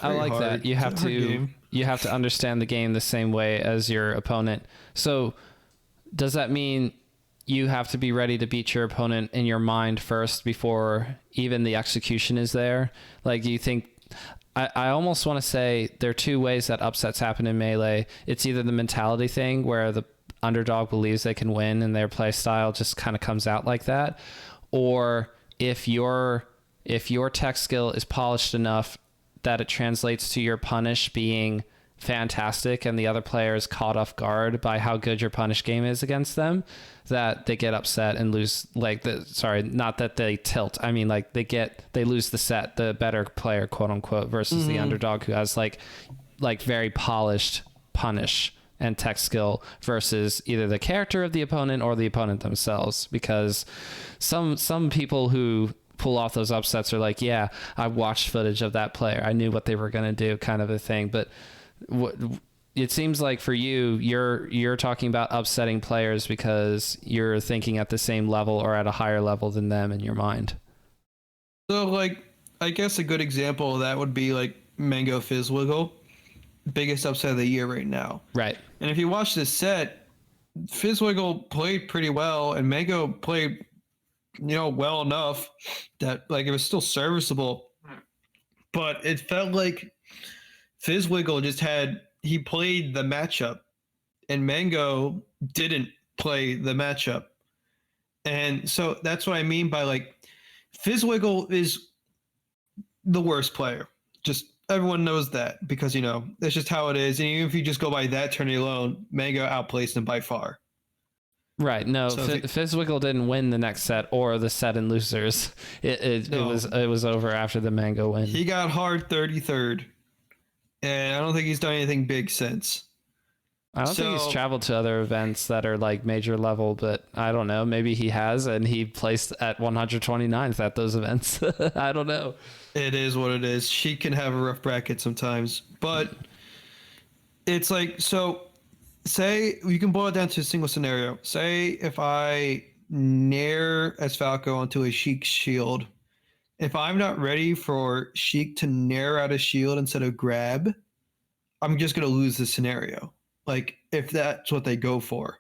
A: I like that. You have to understand the game the same way as your opponent. So does that mean you have to be ready to beat your opponent in your mind first before even the execution is there? Like, do you think... I almost want to say there are two ways that upsets happen in Melee. It's either the mentality thing where the underdog believes they can win and their play style just kind of comes out like that. Or if your tech skill is polished enough that it translates to your punish being fantastic and the other player is caught off guard by how good your punish game is against them, that they get upset and lose. Not that they tilt. I mean, like they lose the set, the better player, quote unquote, versus the underdog who has like very polished punish and tech skill versus either the character of the opponent or the opponent themselves. Because some people who pull off those upsets are like, yeah, I watched footage of that player, I knew what they were going to do, kind of a thing. But it seems like for you, you're talking about upsetting players because you're thinking at the same level or at a higher level than them in your mind.
B: So like, I guess a good example of that would be like Mango Fizzwiggle, biggest upset of the year right now.
A: Right.
B: And if you watch this set, Fizzwiggle played pretty well and Mango played well enough that like it was still serviceable, but it felt like Fizzwiggle he played the matchup and Mango didn't play the matchup. And so that's what I mean by like Fizzwiggle is the worst player. Just everyone knows that because that's just how it is. And even if you just go by that tourney alone, Mango outplays him by far.
A: Right. No, so Fizzwiggle didn't win the next set or the set in losers. It was over after the Mango win.
B: He got hard 33rd, and I don't think he's done anything big since.
A: I don't think he's traveled to other events that are like major level, but I don't know. Maybe he has, and he placed at 129th at those events. I don't know.
B: It is what it is. She can have a rough bracket sometimes, but it's like, so say you can boil it down to a single scenario. Say if I nair as Falco onto a Sheik shield. If I'm not ready for Sheik to nair out a shield instead of grab, I'm just going to lose the scenario. Like, if that's what they go for.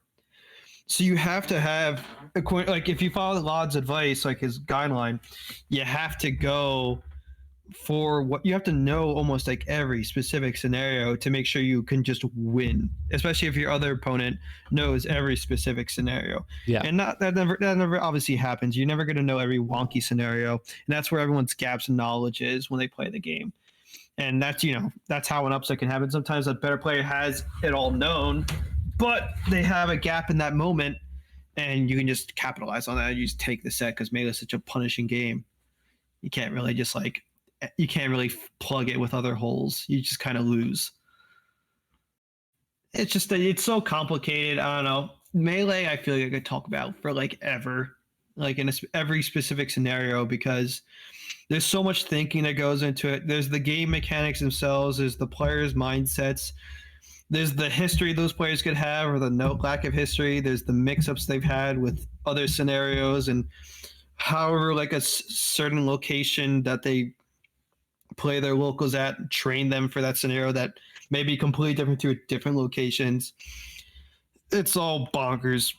B: So you have to have, like, if you follow Lod's advice, like his guideline, you have to go for what you have to know almost like every specific scenario to make sure you can just win, especially if your other opponent knows every specific scenario.
A: Yeah.
B: And that never obviously happens. You're never going to know every wonky scenario. And that's where everyone's gaps in knowledge is when they play the game. And that's, that's how an upset can happen. Sometimes a better player has it all known, but they have a gap in that moment, and you can just capitalize on that. You just take the set because Melee is such a punishing game. You can't really just you can't really plug it with other holes. You just kind of lose. It's just it's so complicated. I don't know. Melee, I feel like I could talk about for ever, in every specific scenario, because there's so much thinking that goes into it. There's the game mechanics themselves. There's the players' mindsets. There's the history those players could have, or the lack of history. There's the mix-ups they've had with other scenarios, and however, a certain location that they play their locals at, train them for that scenario that may be completely different to different locations. It's all bonkers.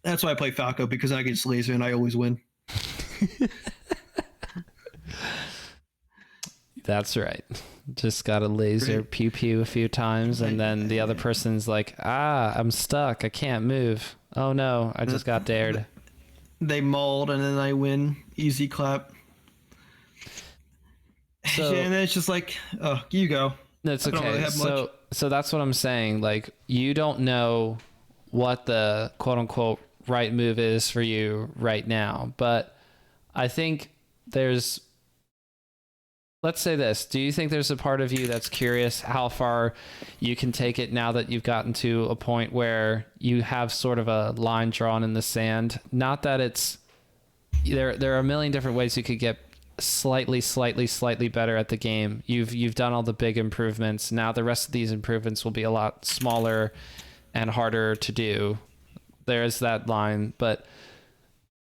B: That's why I play Falco, because I get laser and I always win.
A: That's right. Just got a laser pew pew a few times, and then the other person's like, I'm stuck. I can't move. Oh no, I just got dared.
B: They mauled and then I win. Easy clap.
A: So,
B: and then it's just you go.
A: That's okay. Really so that's what I'm saying. You don't know what the quote unquote right move is for you right now, but I think let's say this. Do you think there's a part of you that's curious how far you can take it now that you've gotten to a point where you have sort of a line drawn in the sand? Not that it's there are a million different ways you could get slightly better at the game. You've done all the big improvements. Now the rest of these improvements will be a lot smaller and harder to do. There's that line, but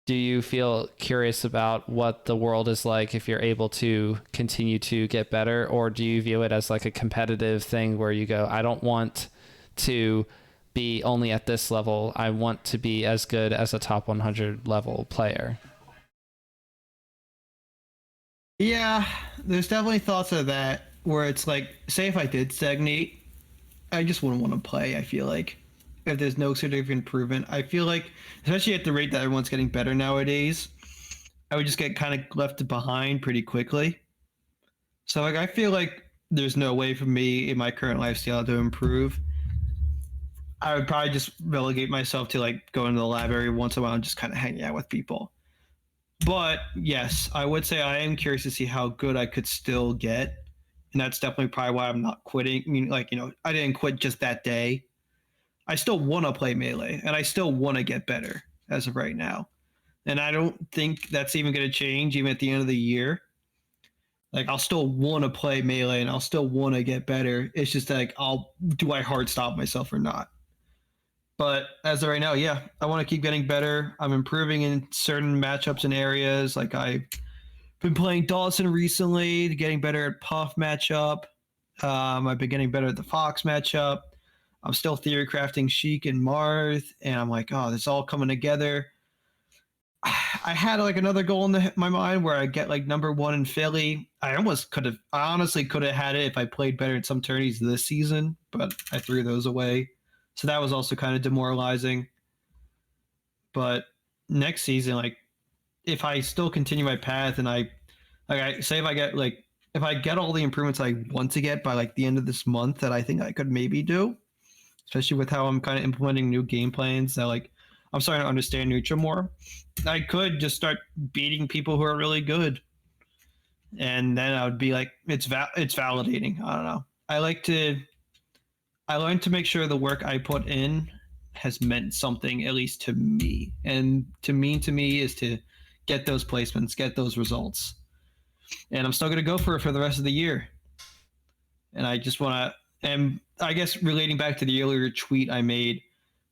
A: do you feel curious about what the world is like if you're able to continue to get better, or do you view it as a competitive thing where you go, I don't want to be only at this level. I want to be as good as a top 100 level player?
B: Yeah, there's definitely thoughts of that where it's say if I did stagnate, I just wouldn't want to play. I feel like if there's no significant improvement, I feel like, especially at the rate that everyone's getting better nowadays, I would just get kind of left behind pretty quickly. So I feel like there's no way for me in my current lifestyle to improve. I would probably just relegate myself to go into the lab every once in a while and just kind of hang out with people. But yes, I would say I am curious to see how good I could still get. And that's definitely probably why I'm not quitting. I mean, I didn't quit just that day. I still want to play Melee, and I still want to get better as of right now. And I don't think that's even going to change even at the end of the year. I'll still want to play Melee, and I'll still want to get better. It's just do I hard stop myself or not? But as of right now, yeah, I want to keep getting better. I'm improving in certain matchups and areas. I've been playing Dawson recently, getting better at Puff matchup. I've been getting better at the Fox matchup. I'm still theory crafting Sheik and Marth, and I'm oh, this is all coming together. I had another goal in my mind where I get number one in Philly. I honestly could have had it if I played better at some tourneys this season, but I threw those away. So that was also kind of demoralizing. But next season, if I still continue my path and I say if I get if I get all the improvements I want to get by the end of this month that I think I could maybe do, especially with how I'm kind of implementing new game plans that I'm starting to understand Neutral more, I could just start beating people who are really good. And then I would be it's validating. I don't know. I learned to make sure the work I put in has meant something, at least to me. And to me is to get those placements, get those results. And I'm still going to go for it for the rest of the year. And I just want to, and I guess relating back to the earlier tweet I made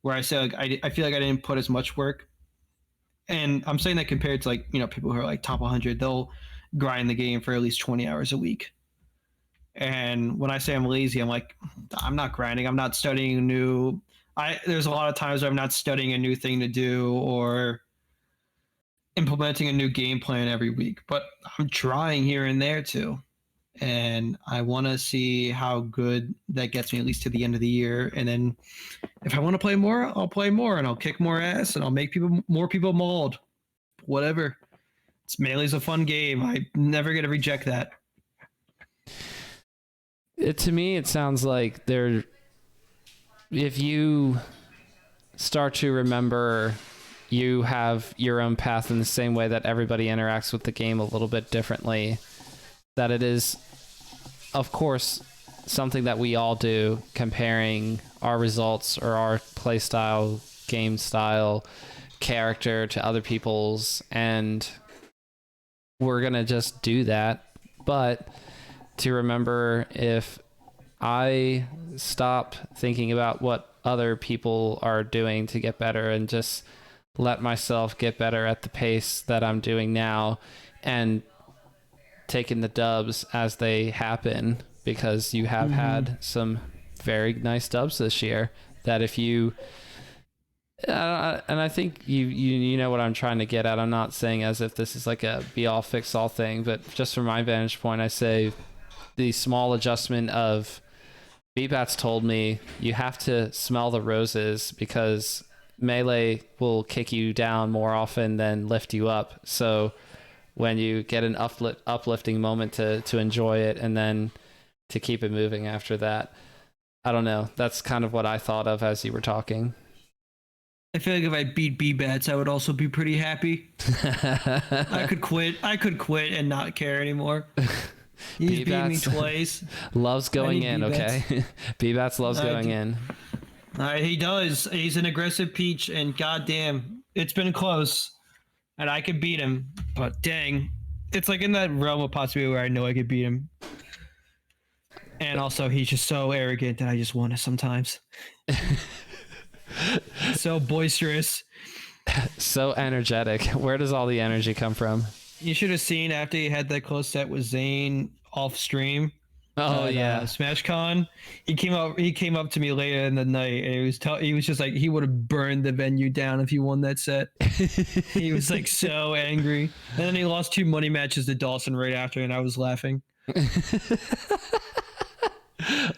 B: where I said I feel like I didn't put as much work and I'm saying that compared to like, people who are like top 100, they'll grind the game for at least 20 hours a week. And when I say I'm lazy, I'm like, I'm not grinding. I'm not studying new. There's a lot of times where I'm not studying a new thing to do or implementing a new game plan every week, but I'm trying here and there too. And I want to see how good that gets me at least to the end of the year. And then if I want to play more, I'll play more and I'll kick more ass and I'll make more people mauled. Whatever. Melee's a fun game. I never going to reject that.
A: To me, it sounds like if you start to remember you have your own path in the same way that everybody interacts with the game a little bit differently, that it is, of course, something that we all do, comparing our results or our play style, game style, character to other people's, and we're going to just do that. But to remember, if I stop thinking about what other people are doing to get better and just let myself get better at the pace that I'm doing now and taking the dubs as they happen, because you have had some very nice dubs this year, that if you and I think you know what I'm trying to get at. I'm not saying as if this is like a be all fix all thing, but just from my vantage point, I say the small adjustment of BBats told me you have to smell the roses, because Melee will kick you down more often than lift you up. So when you get an uplifting moment to enjoy it and then to keep it moving after that. I don't know. That's kind of what I thought of as you were talking.
B: I feel like if I beat B-Bats, I would also be pretty happy. I could quit and not care anymore. He's beat me twice.
A: Loves going in, okay? B-Bats loves going in.
B: He does. He's an aggressive peach, and goddamn, it's been close. And I could beat him, but dang. It's like in that realm of possibility where I know I could beat him. And also, he's just so arrogant that I just want to sometimes. So boisterous.
A: So energetic. Where does all the energy come from?
B: You should have seen after he had that close set with Zane off stream.
A: Oh yeah,
B: SmashCon. He came up to me later in the night, and he was just like, he would have burned the venue down if he won that set. He was like so angry, and then he lost 2 money matches to Dawson right after, and I was laughing.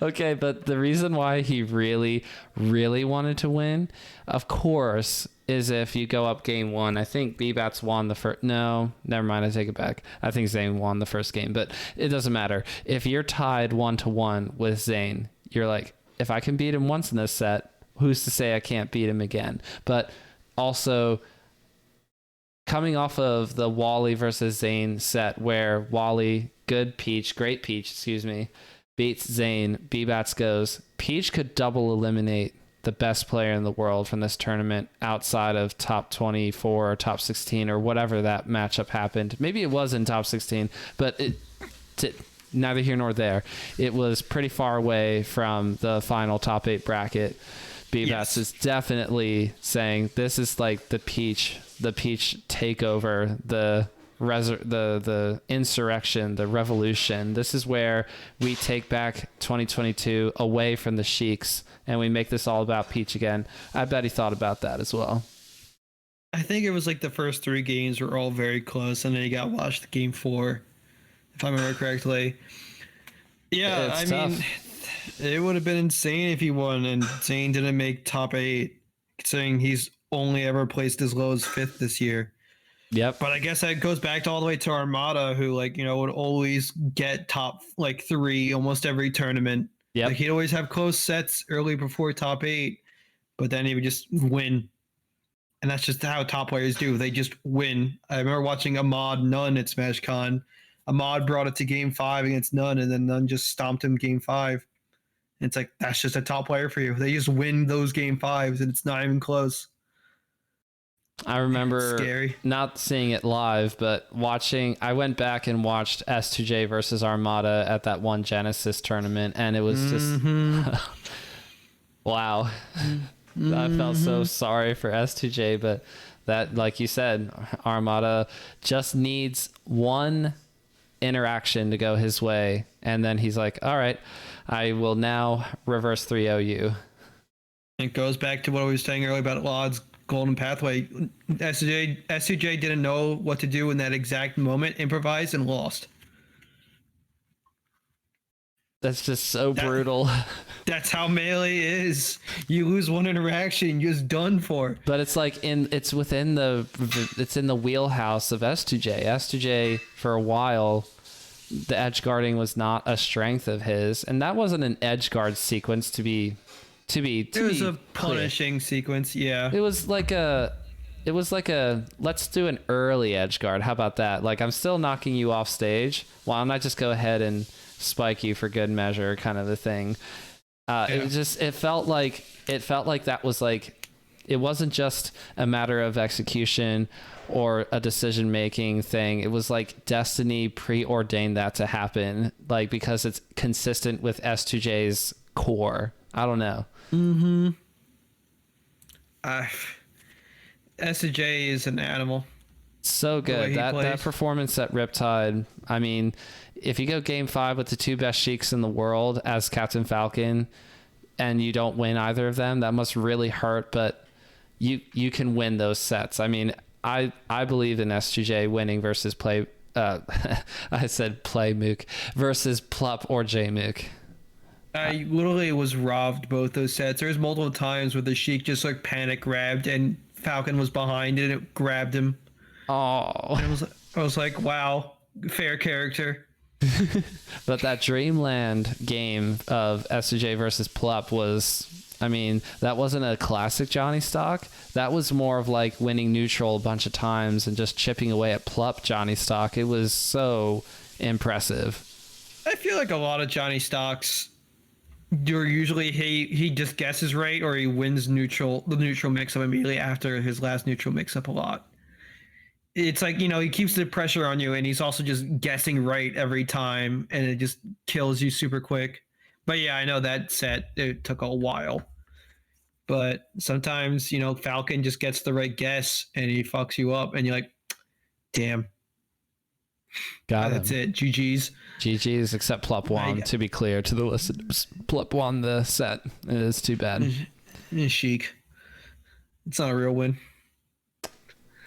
A: Okay, but the reason why he really, really wanted to win, of course, is if you go up game 1. I think B-Bats won the first. No, never mind. I take it back. I think Zane won the first game, but it doesn't matter. If you're tied 1-1 with Zane, you're like, if I can beat him once in this set, who's to say I can't beat him again? But also, coming off of the Wally versus Zane set where Wally, great Peach, beats Zane, B-Bats goes, Peach could double eliminate the best player in the world from this tournament outside of top 24 or top 16 or whatever that matchup happened. Maybe it was in top 16, but neither here nor there. It was pretty far away from the final top 8 bracket. B-Bats is definitely saying this is like the Peach takeover, the insurrection, the revolution. This is where we take back 2022 away from the Sheiks and we make this all about Peach again. I bet he thought about that as well.
B: I think it was like the first 3 games were all very close, and then he got watched game 4, if I remember correctly. Yeah, I mean, it would have been insane if he won and Zane didn't make top 8, considering he's only ever placed as low as 5th this year.
A: Yep.
B: But I guess that goes back all the way to Armada, who would always get top 3 almost every tournament.
A: Yep.
B: Like he'd always have close sets early before top 8, but then he would just win. And that's just how top players do. They just win. I remember watching Ahmad Nunn at SmashCon. Ahmad brought it to game 5 against Nunn, and then Nunn just stomped him game 5. And it's like, that's just a top player for you. They just win those game 5s, and it's not even close.
A: I remember
B: Scary.
A: Not seeing it live, but I went back and watched S2J versus Armada at that one Genesis tournament, and it was just wow. I felt so sorry for S2J, but that, like you said, Armada just needs one interaction to go his way, and then he's like, all right, I will now reverse 3-0 you.
B: It goes back to what I was saying earlier about Lod's golden pathway. S2J didn't know what to do in that exact moment, improvised, and lost.
A: That's just so brutal.
B: That's how Melee is. You lose one interaction, you're just done for.
A: But it's like it's in the wheelhouse of S2J. S2J for a while, the edge guarding was not a strength of his, and that wasn't an edge guard sequence to be
B: It was a
A: clear.
B: punishing sequence, yeah.
A: It was like a let's do an early edge guard. How about that? Like, I'm still knocking you off stage. Why don't I just go ahead and spike you for good measure, kind of a thing. It felt like that was like, it wasn't just a matter of execution or a decision making thing. It was like destiny preordained that to happen, like, because it's consistent with S2J's core. I don't know.
B: S2J is an animal.
A: So good. That performance at Riptide. I mean, if you go game 5 with the 2 best Sheiks in the world as Captain Falcon and you don't win either of them, that must really hurt, but you can win those sets. I mean, I believe in S2J winning versus play I said play Mook versus Plup or J Mook.
B: I literally was robbed both those sets. There's multiple times where the Sheik just like panic grabbed and Falcon was behind it and it grabbed him.
A: Oh.
B: And I was like, wow, fair character.
A: But that Dreamland game of S2J versus Plup was, I mean, that wasn't a classic Johnny Stock. That was more of like winning neutral a bunch of times and just chipping away at Plup Johnny Stock. It was so impressive.
B: I feel like a lot of Johnny Stocks, you're usually he just guesses right or he wins the neutral mix-up immediately after his last neutral mix-up a lot. It's like, he keeps the pressure on you and he's also just guessing right every time and it just kills you super quick. But yeah, I know that set, it took a while. But sometimes, Falcon just gets the right guess and he fucks you up and you're like, damn. That's it. GG's.
A: GG's, except Plup won, to be clear to the listeners. Plup won the set. It is too bad.
B: Chic. It's not a real win.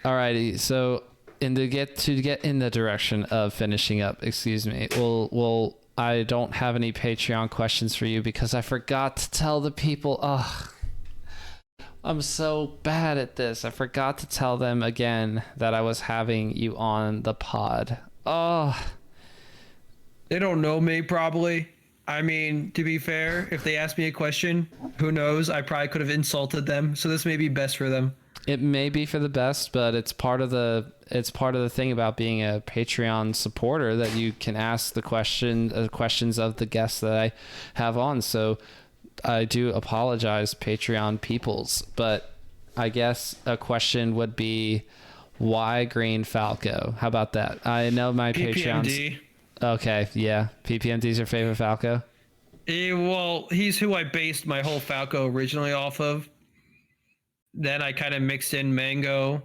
A: Alrighty, so to get in the direction of finishing up, excuse me, we'll I don't have any Patreon questions for you because I forgot to tell the people. I'm so bad at this. I forgot to tell them again that I was having you on the pod.
B: They don't know me, probably. I mean, to be fair, if they asked me a question, who knows? I probably could have insulted them. So this may be best for them.
A: It may be for the best, but it's part of the thing about being a Patreon supporter that you can ask the questions of the guests that I have on. So I do apologize, Patreon peoples, but I guess a question would be, why Green Falco? How about that? I know my Patreons. Okay, yeah. PPMD's your favorite Falco?
B: Well, he's who I based my whole Falco originally off of. Then I kind of mixed in Mango,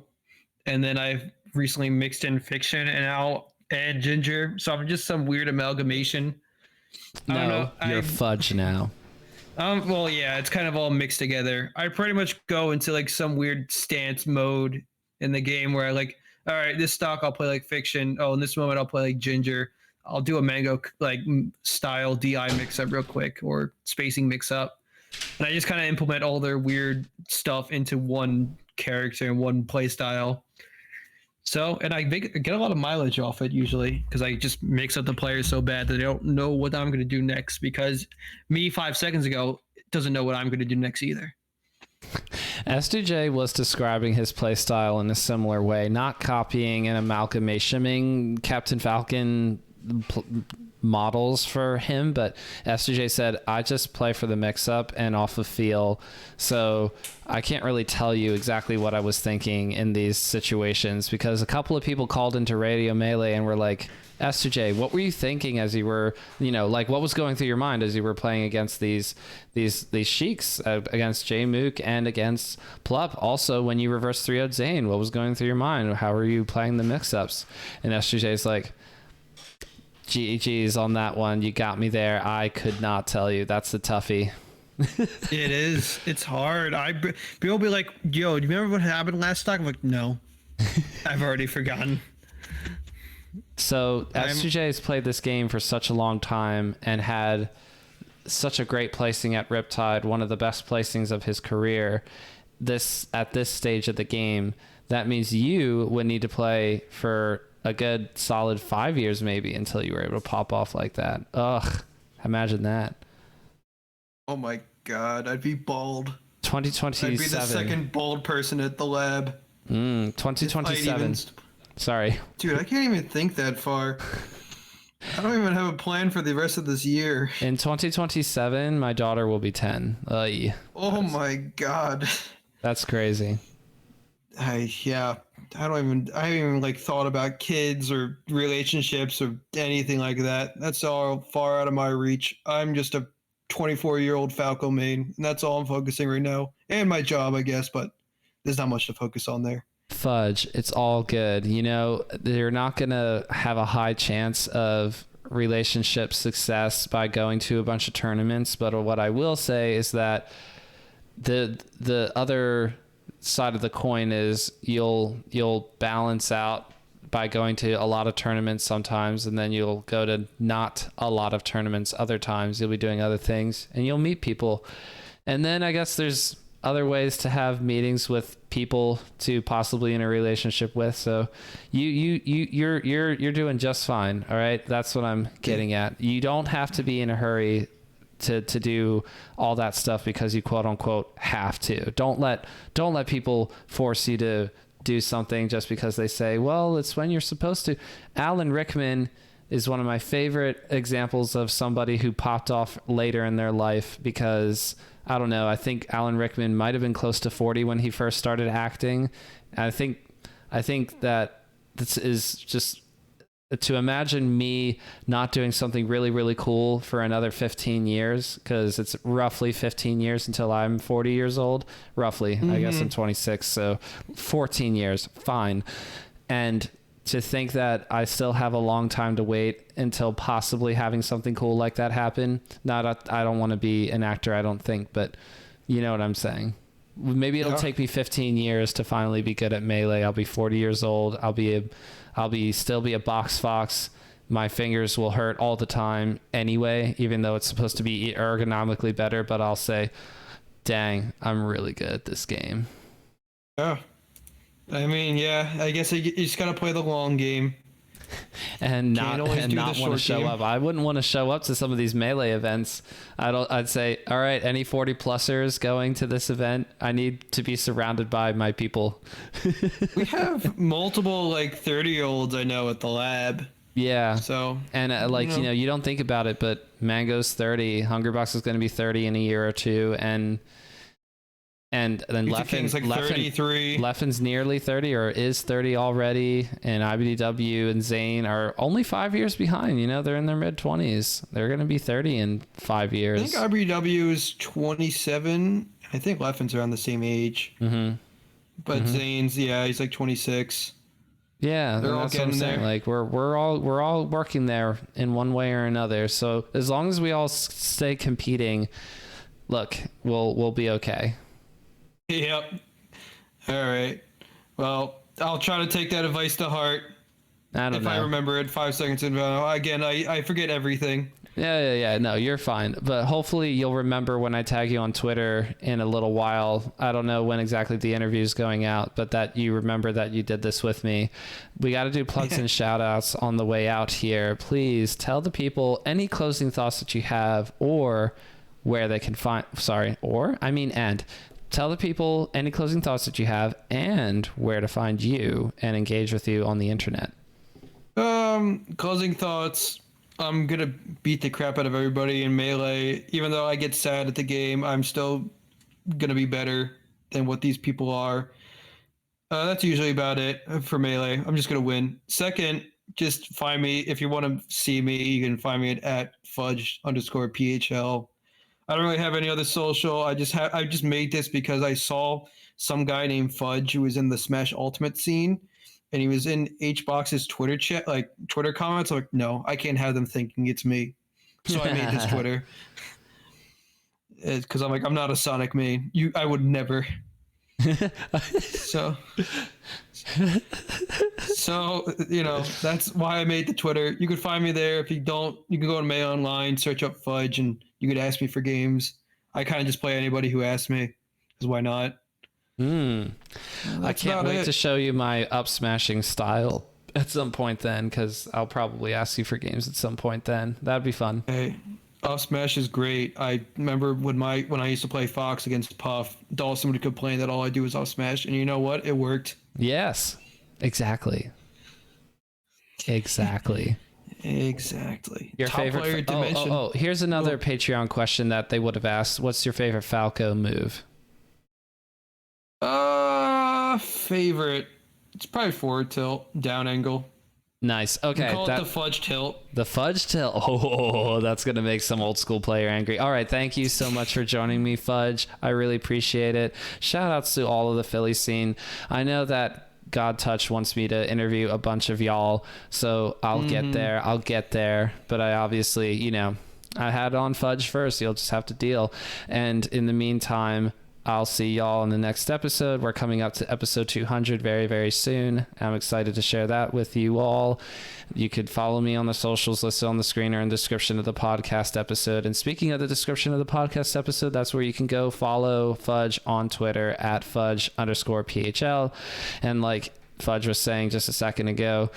B: and then I've recently mixed in Fiction and Ginger. So I'm just some weird amalgamation.
A: No, you're Fudge now.
B: Well, yeah, it's kind of all mixed together. I pretty much go into like some weird stance mode in the game where I like, all right, this stock I'll play like Fiction. Oh, in this moment I'll play like Ginger. I'll do a Mango like style DI mix up real quick or spacing mix up. And I just kind of implement all their weird stuff into one character and one play style. So, and I get a lot of mileage off it usually because I just mix up the players so bad that they don't know what I'm going to do next, because me 5 seconds ago doesn't know what I'm going to do next either.
A: S2J was describing his playstyle in a similar way, not copying and amalgamationing Captain Falcon models for him, but SJ said, I just play for the mix-up and off of feel, so I can't really tell you exactly what I was thinking in these situations, because a couple of people called into Radio Melee and were like, SJ, what were you thinking as you were, like what was going through your mind as you were playing against these Sheiks, against J-Mook and against Plup? Also, when you reverse 3-0'd Zane, what was going through your mind? How were you playing the mix-ups? And SJ's like, GG's on that one. You got me there. I could not tell you. That's the toughie.
B: It is. It's hard. People will be like, yo, do you remember what happened last stock? I'm like, no. I've already forgotten.
A: So SJ has played this game for such a long time and had such a great placing at Riptide, one of the best placings of his career. At this stage of the game, that means you would need to play for a good solid 5 years maybe until you were able to pop off like that. Ugh, imagine that.
B: Oh my god, I'd be bald.
A: 2027.
B: I'd be the second bald person at the lab.
A: 2027. Sorry.
B: Dude, I can't even think that far. I don't even have a plan for the rest of this year.
A: In 2027, my daughter will be 10.
B: Oh my god.
A: That's crazy.
B: I haven't even like thought about kids or relationships or anything like that. That's all far out of my reach. I'm just a 24-year-old Falco main, and that's all I'm focusing right now. And my job, I guess, but there's not much to focus on there.
A: Fudge, it's all good. You're not going to have a high chance of relationship success by going to a bunch of tournaments, but what I will say is that the other side of the coin is you'll balance out by going to a lot of tournaments sometimes, and then you'll go to not a lot of tournaments other times. You'll be doing other things and you'll meet people, and then I guess there's other ways to have meetings with people to possibly in a relationship with. So you're doing just fine. All right, that's what I'm getting at. You don't have to be in a hurry to do all that stuff because you quote unquote have to. Don't let people force you to do something just because they say, well, it's when you're supposed to. Alan Rickman is one of my favorite examples of somebody who popped off later in their life because, I don't know, I think Alan Rickman might have been close to 40 when he first started acting. I think that this is just, to imagine me not doing something really, really cool for another 15 years, because it's roughly 15 years until I'm 40 years old. Roughly. Mm-hmm. I guess I'm 26, so 14 years. Fine. And to think that I still have a long time to wait until possibly having something cool like that happen. I don't want to be an actor, I don't think, but you know what I'm saying. Maybe it'll take me 15 years to finally be good at Melee. I'll be 40 years old. I'll still be a box fox. My fingers will hurt all the time anyway, even though it's supposed to be ergonomically better, but I'll say, dang, I'm really good at this game.
B: Yeah. I mean, yeah, I guess you just got to play the long game.
A: and not want to show up. I wouldn't want to show up to some of these Melee events. I'd say, all right, any 40 plusers going to this event, I need to be surrounded by my people.
B: We have multiple like 30-year-olds I know at the lab.
A: Yeah.
B: So,
A: and you don't think about it, but Mango's 30, Hungrybox is going to be 30 in a year or two, and then
B: Leffen's like 33.
A: Leffen's nearly 30 or is 30 already, and IBDW and Zane are only 5 years behind. They're in their mid-20s. They're going to be 30 in 5 years.
B: I think IBDW is 27. I think Leffen's around the same age.
A: Mm-hmm.
B: But Zane's, he's like 26.
A: Yeah,
B: they're all getting there.
A: Like we're all working there in one way or another. So as long as we all stay competing, look, we'll be okay.
B: Yep. All right. Well, I'll try to take that advice to heart. If I remember it 5 seconds in. Again, I forget everything.
A: Yeah. No, you're fine. But hopefully you'll remember when I tag you on Twitter in a little while. I don't know when exactly the interview is going out, but that you remember that you did this with me. We got to do plugs and shout outs on the way out here. Please tell the people any closing thoughts that you have, or where they can find, and tell the people any closing thoughts that you have and where to find you and engage with you on the internet.
B: Closing thoughts. I'm gonna beat the crap out of everybody in Melee. Even though I get sad at the game, I'm still gonna be better than what these people are. That's usually about it for Melee. I'm just gonna win. Second, just find me if you want to see me. You can find me at Fudge_PHL. I don't really have any other social. I just made this because I saw some guy named Fudge who was in the Smash Ultimate scene, and he was in HBox's Twitter chat, like Twitter comments. I'm like, no, I can't have them thinking it's me. So I made this Twitter because I'm like, I'm not a Sonic main. I would never. so that's why I made the Twitter. You could find me there. If you don't, you can go to May Online, search up Fudge, and you could ask me for games. I kind of just play anybody who asks me, because why not?
A: I can't wait to show you my up smashing style at some point then, because I'll probably ask you for games at some point then. That'd be fun.
B: Hey, up smash is great. I remember when I used to play Fox against Puff, Dawson would complain that all I do is up smash, and you know what? It worked.
A: Yes, exactly. Exactly.
B: Your
A: Top favorite
B: player dimension.
A: Oh, here's another Patreon question that they would have asked. What's your favorite Falco move?
B: Favorite. It's probably forward tilt, down angle.
A: Nice. Okay.
B: Call it the Fudge tilt.
A: The Fudge tilt. Oh, that's going to make some old school player angry. All right. Thank you so much for joining me, Fudge. I really appreciate it. Shout outs to all of the Philly scene. I know that God Touch wants me to interview a bunch of y'all, so I'll get there. But I obviously, I had on Fudge first. You'll just have to deal. And in the meantime, I'll see y'all in the next episode. We're coming up to episode 200 very, very soon. I'm excited to share that with you all. You could follow me on the socials listed on the screen or in the description of the podcast episode. And speaking of the description of the podcast episode, that's where you can go follow Fudge on Twitter at Fudge_PHL. And like Fudge was saying just a second ago,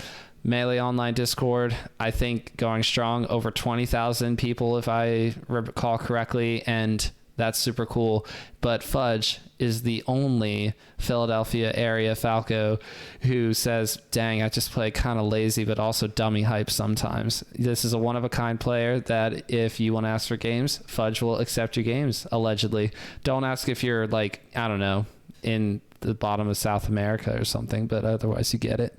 A: Melee Online Discord, I think going strong, over 20,000 people if I recall correctly, and that's super cool. But Fudge is the only Philadelphia area Falco who says, dang, I just play kind of lazy, but also dummy hype sometimes. This is a one-of-a-kind player that if you want to ask for games, Fudge will accept your games, allegedly. Don't ask if you're, like, I don't know, in the bottom of South America or something, but otherwise you get it.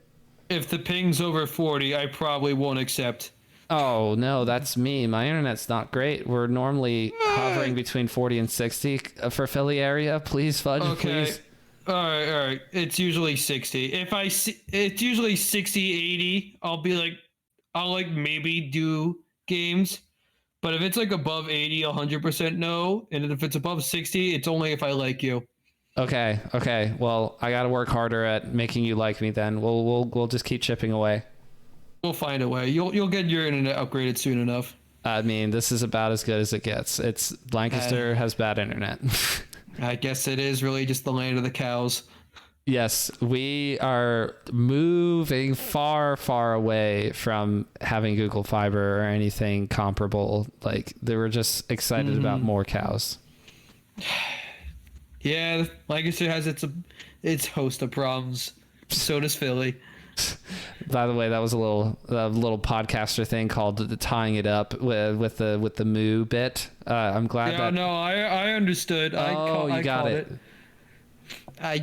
B: If the ping's over 40, I probably won't accept.
A: Oh, no, that's me. My internet's not great. We're normally hovering between 40 and 60 for Philly area. Please, Fudge,
B: okay.
A: please.
B: All right. It's usually 60. It's usually 60, 80. I'll maybe do games. But if it's like above 80, 100% no. And if it's above 60, it's only if I like you.
A: Okay. Well, I got to work harder at making you like me then. We'll just keep chipping away.
B: We'll find a way. You'll get your internet upgraded soon enough.
A: I mean, this is about as good as it gets. It's Lancaster has bad internet.
B: I guess it is really just the land of the cows.
A: Yes, we are moving far, far away from having Google Fiber or anything comparable. Like, they were just excited about more cows.
B: Yeah, Lancaster has its host of problems. So does Philly.
A: By the way, that was a little podcaster thing called the tying it up with the moo bit. I'm glad that.
B: No, I understood.
A: You got it.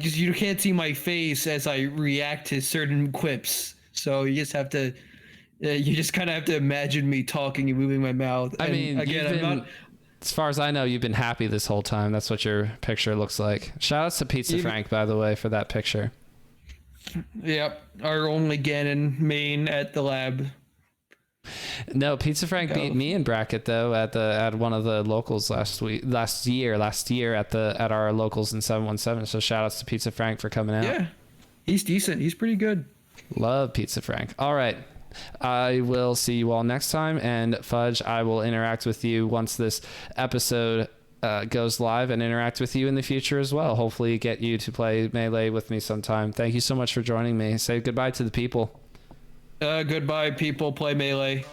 B: You can't see my face as I react to certain quips, so you just have to. You just kind of have to imagine me talking and moving my mouth.
A: I mean, again, as far as I know, you've been happy this whole time. That's what your picture looks like. Shout outs to Pizza Frank, by the way, for that picture.
B: Yep, our only Ganon main at the lab.
A: No, Pizza Frank beat me in bracket though at one of the locals last year at our locals in 717. So shout outs to Pizza Frank for coming out.
B: Yeah, he's decent. He's pretty good.
A: Love Pizza Frank. All right. I will see you all next time, and Fudge, I will interact with you once this episode goes live and interact with you in the future as well. Hopefully get you to play Melee with me sometime. Thank you so much for joining me. Say goodbye to the people.
B: Goodbye, people. Play Melee.